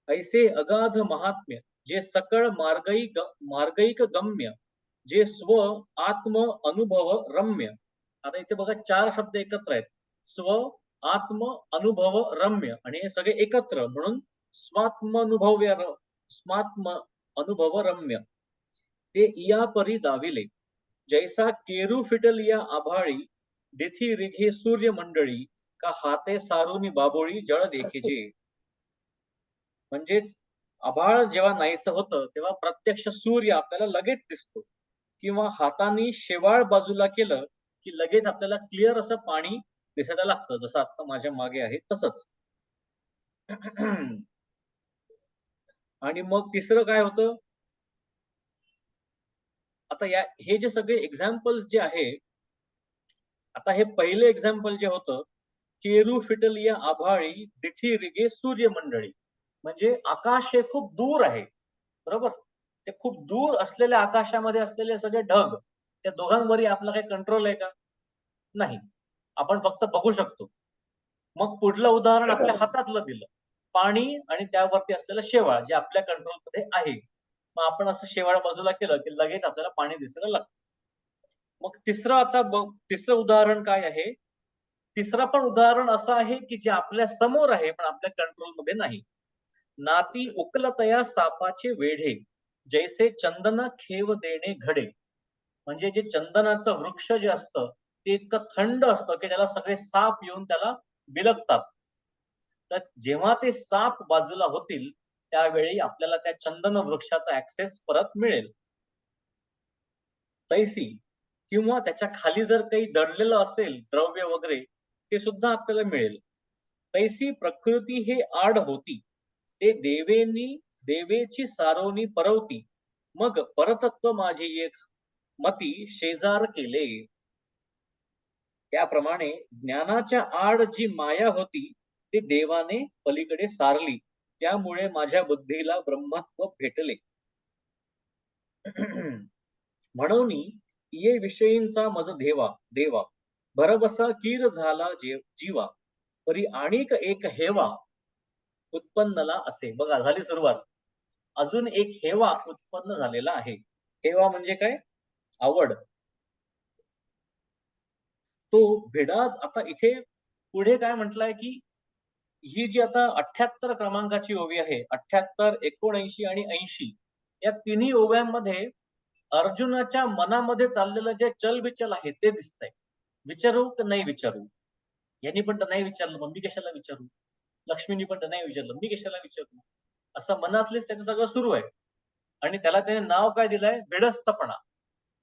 ऐसे अगाध महात्म्य, जे सकळ मार्गैक गम्य, जे स्व आत्म अनुभव रम्य. आता इथे बघा 4 शब्द एकत्र आहेत. स्व आत्म अनुभव रम्य, आणि हे सगळे एकत्र म्हणून स्वात्म अनुभव रम्य. ते इया परी दाविले, जैसा केरू फिटलिया आभाळी, दिथी रिघे सूर्य मंडळी, का हाते सारुनी बाबोळी जळ देखिजे. म्हणजेच आभाळ जेव्हा नाहीसं होतं तेव्हा प्रत्यक्ष सूर्य आपल्याला लगेच दिसतो, किंवा हाताने शेवाळ बाजूला केलं की लगेच आपल्याला क्लिअर असं पाणी दिसायला लागतं, जसं आता माझ्या मागे आहे तसंच. आणि मग तिसरं काय होतं, आता हे जे सगळे एक्झाम्पल्स जे आहे, आता हे पहिले एक्झाम्पल जे होतं, केरू फिटलिया आभाळी दिठी रिगे सूर्य मंडळी, म्हणजे आकाश हे खूप दूर आहे, बरोबर. ते खूप दूर असलेल्या आकाशामध्ये असलेले सगळे ढग, त्या दोघांवरही आपला काही कंट्रोल आहे का? नाही. आपण फक्त बघू शकतो. मग पुढलं उदाहरण आपल्या हातातलं दिलं, पाणी आणि त्यावरती असलेलं शेवाळ, जे आपल्या कंट्रोलमध्ये आहे. मग आपण असं शेवाळ बाजूला केलं की लगेच आपल्याला पाणी दिसायला लागतं. मग तिसरं उदाहरण काय आहे? तिसरं पण उदाहरण असं आहे की जे आपल्या समोर आहे पण आपल्या कंट्रोलमध्ये नाही. नाती उकलतया सापाचे वेढे, जैसे चंदन खेव देणे घडे. म्हणजे जे चंदनाचं वृक्ष जे असतं ते इतकं थंड असतं की त्याला सगळे साप येऊन त्याला बिलगतात. तर जेव्हा ते साप बाजूला होतील त्यावेळी आपल्याला त्या चंदन वृक्षाचा ऍक्सेस परत मिळेल. तैसी, किंवा त्याच्या खाली जर काही दडलेलं असेल द्रव्य वगैरे, ते सुद्धा आपल्याला मिळेल. तैसी प्रकृती हे आड होती, ते देवेची सारोनी परवती, मग परतत्व माझी एक मती शेजार केले. त्याप्रमाणे ज्ञानाच्या आड जी माया होती ती देवाने पलीकडे सारली, त्यामुळे माझ्या बुद्धीला ब्रह्मत्व भेटले. म्हणून ये विषयींचा मज देवा, भरबसा कीर झाला जीवा, परी आणिक एक हेवा उत्पन्नला असे. बघा, झाली सुरुवात. अजून एक हेवा उत्पन्न झालेला आहे. हेवा म्हणजे काय? आवड. तो भिडा. आता इथे पुढे काय म्हटलंय की ही जी आता 78 क्रमांकाची ओवी आहे, 78, 79 आणि 80, या तिन्ही ओव्यांमध्ये अर्जुनाच्या मनामध्ये चाललेलं जे चलबिचल आहे ते दिसतंय. विचारू की नाही विचारू? यांनी पण तर नाही विचारलं, मग मी कशाला विचारू? लक्ष्मीनी पण तर नाही विचारलं, मी कशाला विचारू? असं मनातलेच त्याचं सगळं सुरू आहे. आणि त्याला त्याने नाव काय दिलंय? भिडस्तपणा.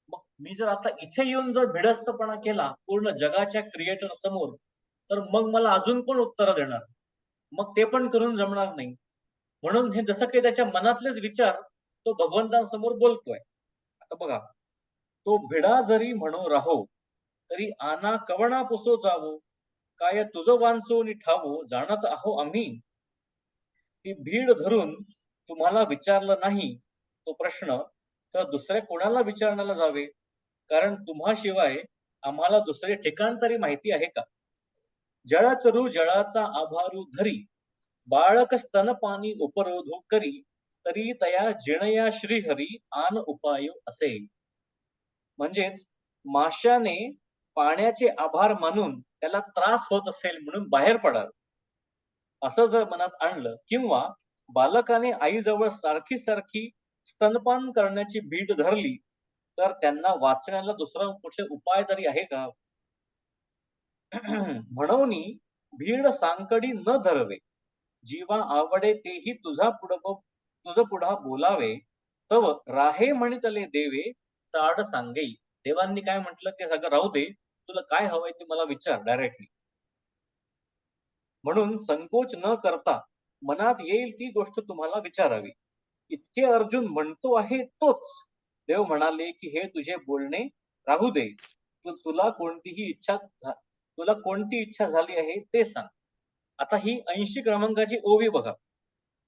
मग मी जर आता इथे येऊन जर भिडस्तपणा केला पूर्ण जगाच्या क्रिएटर समोर, तर मग मला अजून कोण उत्तर देणार? मग ते पण करून जमणार नाही. म्हणून हे जसं काही त्याच्या मनातलेच विचार तो भगवंतांसमोर बोलतोय. आता बघा, तो भिडा जरी म्हणू राहो, तरी आना कवणा पुसो जावो, काय तुझं वांचून ठावो, जाणत आहो आम्ही. ती भीड धरून तुम्हाला विचारलं नाही तो प्रश्न, तर दुसऱ्या कोणाला विचारण्याला जावे? कारण तुम्हाशिवाय आम्हाला दुसरे ठिकाण तरी माहिती आहे का? जळचरू जळाचा आभारू धरी, बाळक स्तनपानी उपरोधो करी, तरी तया जिणया श्रीहरी आन उपाय असे. म्हणजेच माशाने पाण्याचे आभार मानून त्याला त्रास होत असेल म्हणून बाहेर पडाल, असं जर मनात आणलं, किंवा बालकाने आईजवळ सारखी सारखी स्तनपान करण्याची भीड धरली, तर त्यांना वाचण्याला दुसरा कुठले उपाय तरी आहे का? म्हणून भीड सांकडी न धरवे, जीवा आवडे तेही तुझ पुढा बोलावे, तव राहे म्हणितले देवे चाड सांगेई. देवांनी काय म्हटलं ते सगळं राहू दे, तुला काय हवंय ते मला विचार डायरेक्टली. म्हणून संकोच न करता मनात येईल ती गोष्ट तुम्हाला विचारावी. इतके अर्जुन म्हणतो आहे तोच. देव म्हणाले की हे तुझे बोलणे राहू दे, तुला कोणती इच्छा झाली आहे ते सांग. आता ही 80 क्रमांकाची ओवी बघा.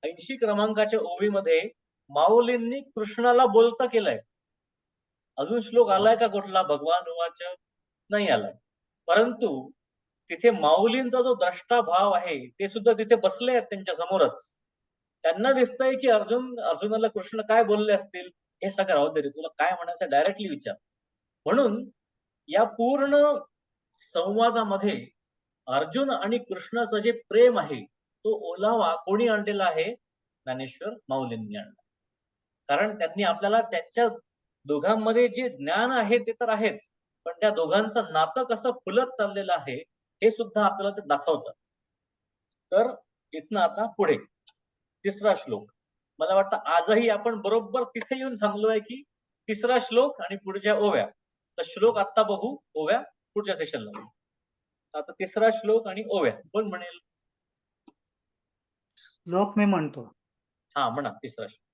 80 क्रमांकाच्या ओवीमध्ये माऊलींनी कृष्णाला बोलता केलंय. अजून श्लोक आलाय का कुठला? भगवान उवाच नाही आलाय. परंतु तिथे माऊलींचा जो द्रष्टा भाव आहे ते सुद्धा तिथे बसले आहेत त्यांच्या समोरच. त्यांना दिसतंय की अर्जुनाला कृष्ण काय बोलले असतील. हे सगळं राहू दे रे, तुला काय म्हणायचं डायरेक्टली विचार. म्हणून या पूर्ण संवादामध्ये अर्जुन आणि कृष्णाचं जे प्रेम आहे तो ओलावा कोणी आणलेला आहे? ज्ञानेश्वर माऊलींनी आणला. कारण त्यांनी आपल्याला त्यांच्या दोघांमध्ये जे ज्ञान आहे ते तर आहेच, पण त्या दोघांचं नातं कसं फुलत चाललेलं आहे हे सुद्धा आपल्याला ते दाखवतं. तर इथनं आता पुढे 3रा श्लोक. मला वाटतं आजही आपण बरोबर तिथे येऊन थांबलोय की 3रा श्लोक आणि पुढच्या ओव्या. तर श्लोक आता बघू, ओव्या पुढच्या सेशनला बघू. आता 3रा श्लोक आणि ओव्या कोण म्हणेल? श्लोक मी म्हणतो. हा म्हणा 3रा श्लोक.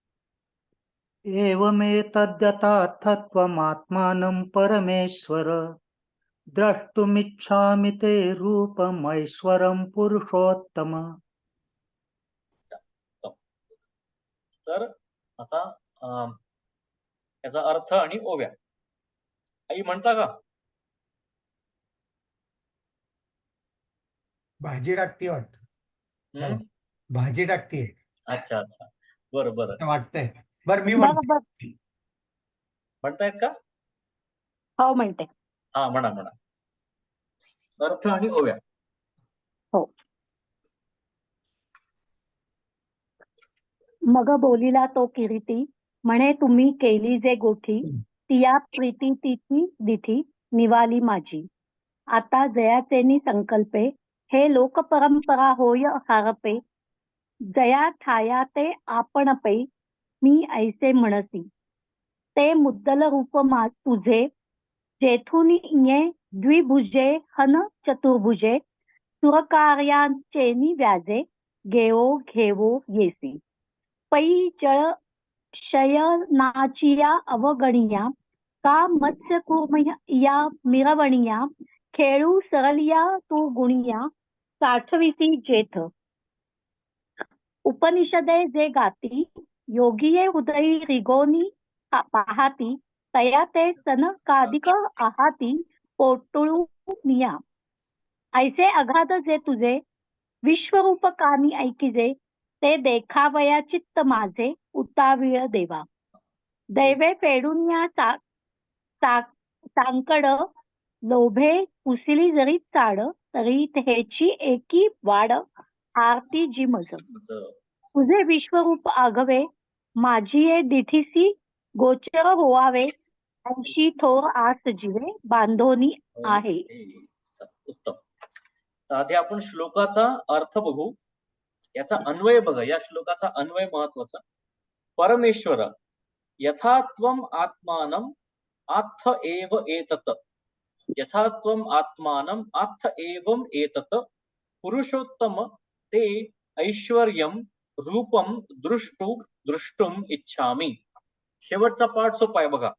एवमेतद्यथार्थत्वमात्मानं परमेश्वर द्रष्टुमिच्छामि ते रूपमैश्वरं पुरुषोत्तम. तर आता याचा अर्थ आणि ओव्या आई म्हणता का? भाजी टाकते वाटतं. भाजी टाकते. अच्छा अच्छा, बरं बरं वाटतंय. बरं मी म्हणतायत का? हो म्हणते. हा म्हणा म्हणा. अर्थ आणि ओव्या. हो. मग बोलिला तो किरीटी, म्हणे तुम्ही केली जे गोठी, तिया प्रीती तिची दिठी निवाली माझी. आता जयाचेनी संकल्पे, हे लोक परंपरा होय हारपे. जया ठाया ते आपणपे, मी ऐसे म्हणसी. ते मुद्दल रूप तुझे, जेथून ये द्विभुजे हन चतुर्भुजे. सुरकार्यांचेनी व्याजे, घेवो येसी. पै जळ शयनाचिया अवगणिया, का मत्स्य या मिरवणिया. खेळू सरलिया तू गुणिया, साठविसी जेथ. उपनिषदे जे गाती, योगिये हृदयी रिगोनी पाहाती. तया ते सनकादिक आहाती, पोटळू निया. ऐसे अगाध जे तुझे, विश्वरूप कानी ऐकिजे. ते देखावया चित्त माझे, उतावीळ देवा. दैवे फेडून या सांकड, लोभे कुसिली जरी चाड. तरी हेची एकी वाड, आरती जी मज. तुझे विश्वरूप आघवे, माझी ये दिठीसी गोचर होवावे. ऐशी थोर आस जीवे, बांधोनी आहे. उत्तम. तर आधी आपण श्लोकाचा अर्थ बघू, याचा अन्वय बघा. या श्लोकाचा अन्वय महत्वाचा. परमेश्वर यथात्वम आत्मानं आत्थ एव एतत. यथात्वम आत्मानं आत्थ एवं एतत. पुरुषोत्तम ते ऐश्वर्यम रूपम द्रष्टुम इच्छामि. शेवटचा पाठ सोपा आहे बघा.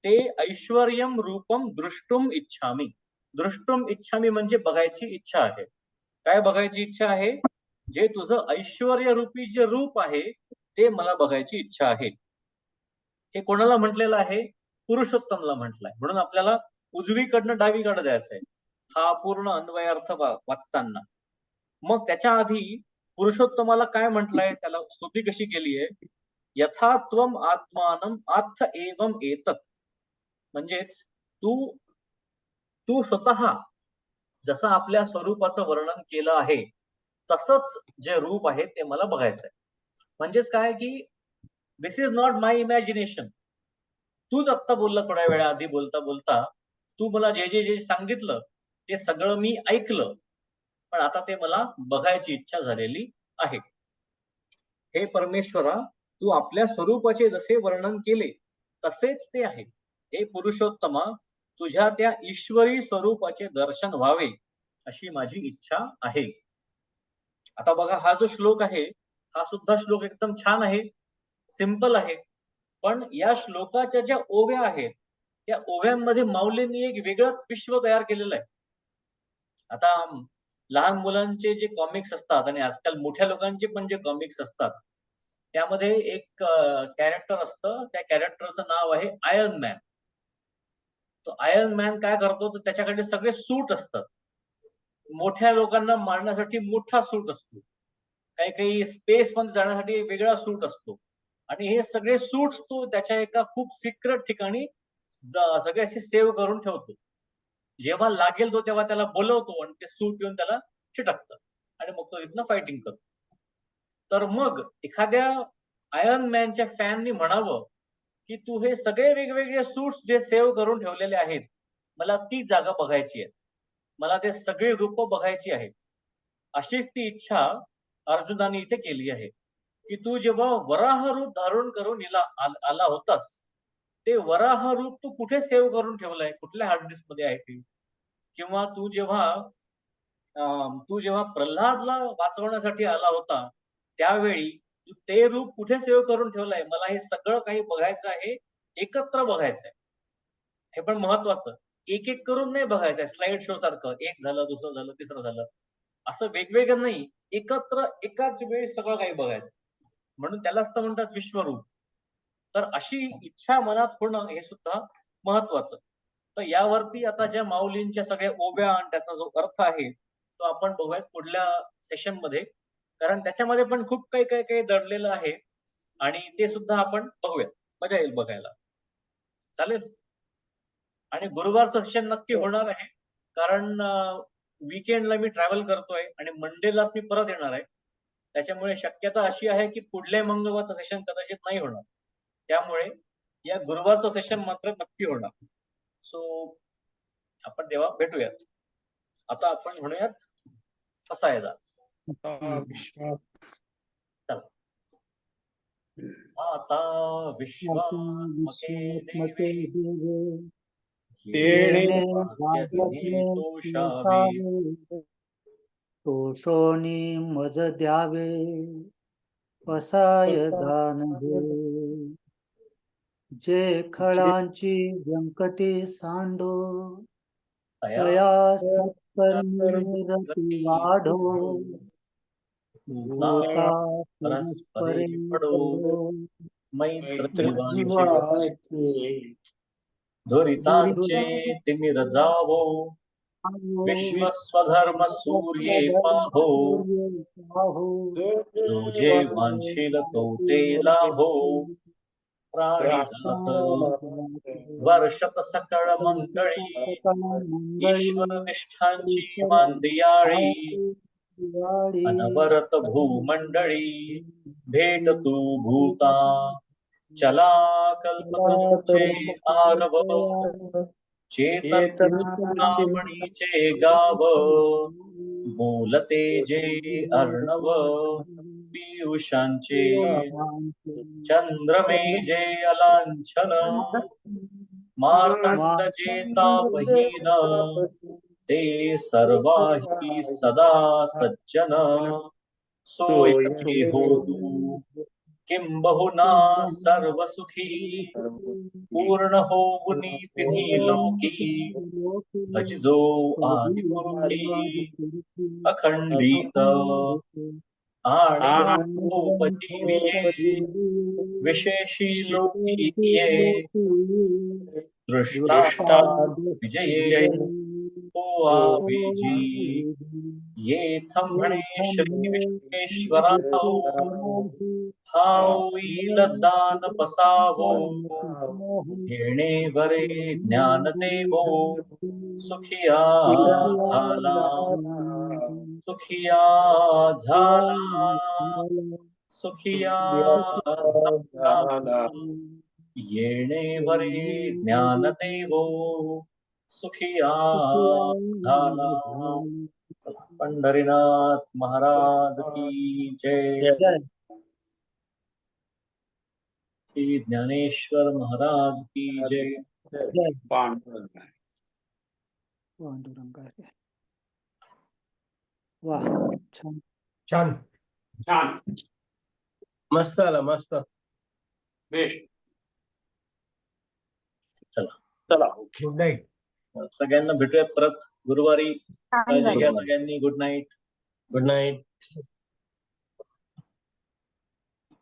ते ऐश्वर्यम रूपम द्रष्टुम इच्छामि. द्रष्टुम इच्छामि म्हणजे बघायची इच्छा आहे. काय बघायची इच्छा आहे? जे तुझं ऐश्वर्य रूपी जे रूप आहे ते मला बघायची इच्छा आहे. हे कोणाला म्हटलेलं आहे? पुरुषोत्तमला म्हटलंय. म्हणून आपल्याला उजवीकडनं डावीकडे द्यायचंय हा पूर्ण अन्वय अर्थ वाचताना. मग त्याच्या आधी पुरुषोत्तमाला काय म्हटलंय, त्याला स्तुती कशी केली आहे? यथात्वम आत्मानं आत्थ एवं एतत. म्हणजेच तू स्वतः जसं आपल्या स्वरूपाचं वर्णन केलं आहे तसंच जे रूप आहे ते मला बघायचंय. म्हणजेच काय की दिस इज नॉट माय इमॅजिनेशन. तूच आत्ता बोलला थोड्या वेळा आधी बोलता बोलता, तू मला जे सांगितलं ते सगळं मी ऐकलं, पण आता ते मला बघायची इच्छा झालेली आहे. हे परमेश्वरा, तू आपल्या स्वरूपाचे जसे वर्णन केले तसेच ते आहे. हे पुरुषोत्तमा, तुझ्या त्या ईश्वरी स्वरूपाचे दर्शन व्हावे अशी माझी इच्छा आहे. आता बघा, हा जो श्लोक आहे हा सुद्धा श्लोक एकदम छान आहे. सिंपल आहे. पण या श्लोकाच्या ज्या ओव्या आहेत त्या ओव्यांमध्ये माऊलींनी एक वेगळंच विश्व तयार केलेलं आहे. आता लहान मुलांचे जे कॉमिक्स असतात आणि आजकाल मोठ्या लोकांचे पण जे कॉमिक्स असतात त्यामध्ये एक कॅरेक्टर असतं. त्या कॅरेक्टरचं नाव आहे आयर्न मॅन. तो आयर्न मॅन काय करतो तर त्याच्याकडे सगळे सूट असतात. मोठ्या लोकांना मारण्यासाठी मोठा सूट असतो. काही काही स्पेस मध्ये जाण्यासाठी वेगळा सूट असतो. आणि हे सगळे सूट्स तो त्याच्या एका खूप सिक्रेट ठिकाणी सगळे असे सेव्ह करून ठेवतो. जेव्हा लागेल तो तेव्हा त्याला बोलवतो आणि ते सूट येऊन त्याला चिटकतं आणि मग तो तिथनं फायटिंग करतो. तर मग एखाद्या आयर्न मॅनच्या फॅननी म्हणावं की तू हे सगळे वेगवेगळे सूट्स जे सेव्ह करून ठेवलेले आहेत मला ती जागा बघायची आहे. मला ते सगळे रूप बघायची आहेत. अशीच ती इच्छा अर्जुनाने इथे केली आहे की तू जेव्हा वराह रूप धारण करून आला होतास ते वराह रूप तू कुठे सेव्ह करून ठेवलंय, कुठल्या हार्ड डिस्क मध्ये आहे ते, किंवा तू जेव्हा प्रल्हादला वाचवण्यासाठी आला होता त्यावेळी तू ते रूप कुठे सेव्ह करून ठेवलंय, मला हे सगळं काही बघायचं आहे, एकत्र बघायचंय. हे पण महत्वाचं, एक एक करून नाही बघायचंय स्लाइड शो सारखं, एक झालं दुसरं झालं तिसरं झालं असं वेगवेगळं नाही, एकत्र एकाच वेळी सगळं काही बघायचं. म्हणून त्यालाच तर म्हणतात विश्वरूप. तर अशी इच्छा मनात होणं हे सुद्धा महत्वाचं. तर यावरती आता ज्या माऊलींच्या सगळ्या ओव्या आणि त्याचा जो अर्थ आहे तो आपण बघूयात पुढल्या सेशन मध्ये, कारण त्याच्यामध्ये पण खूप काही काही काही दडलेलं आहे आणि ते सुद्धा आपण बघूयात. मजा येईल बघायला. चालेल. आणि गुरुवारचं सेशन नक्की होणार आहे कारण वीकेंडला मी ट्रॅव्हल करतोय आणि मंडेलाच मी परत येणार आहे. त्याच्यामुळे शक्यता अशी आहे की पुढल्या मंगळवारचं सेशन कदाचित नाही होणार. त्यामुळे या गुरुवारचं सेशन मात्र नक्की होणार. सो आपण तेव्हा भेटूयात. आता आपण म्हणूयात फसायला. आता विश्वात्मके देवे येणे भाग्यविधी तोषावे तोषोनी मज द्यावे पसाय दान दे. जे खळांची व्यंकटी सांडो तया सत्कर्मी रती वाढो. भूता परस्परे पडो मैत्री दुरितांचे तिमिर जावो. विश्वस्वधर्म सूर्ये पाहो. जो जे वांछील तो ते लाहो. प्राणी जात वर्षत सकळ मंडळी ईश्वर निष्ठांची मांदियाळी. अनवरत भूमंडळी भेट तू भूता. चला कल्पतरूचे आरव. चेतनामणीचे गाव. बोलते जे अर्णव. पियुषांचे चंद्रमे जे अलांछन. मार्तंड जे तापहीन. ते सर्वाही सदा सज्जन. सोयी हो तू किंबहुना सर्व सुखी. पूर्ण होऊनी तिन्ही लोकी. भजजो आदिपुरुषी. अखंडित आणि उपजीविये. विशेषी लोकी ये. दृष्टा विजये हो आबीजी. ये थंबणे श्री विश्वेश्वराव. हाईल दान पसावो. येणे बरे ज्ञान देवो. सुखिया झाला. सुखिया झाला. सुखिया झाला. येणे बरे ज्ञान देवो. सुखिया झाला. पंढरीनाथ महाराज की जय. श्री ज्ञानेश्वर महाराज की जय. पांडुरंग. वा छान छान. मस्त आला, मस्त. बेस्ट. चला ओके. Good night. सगळ्यांना भेटूयात परत गुरुवारी. छान काळजी घ्या झालं. सगळ्यांनी. Good night. Good night.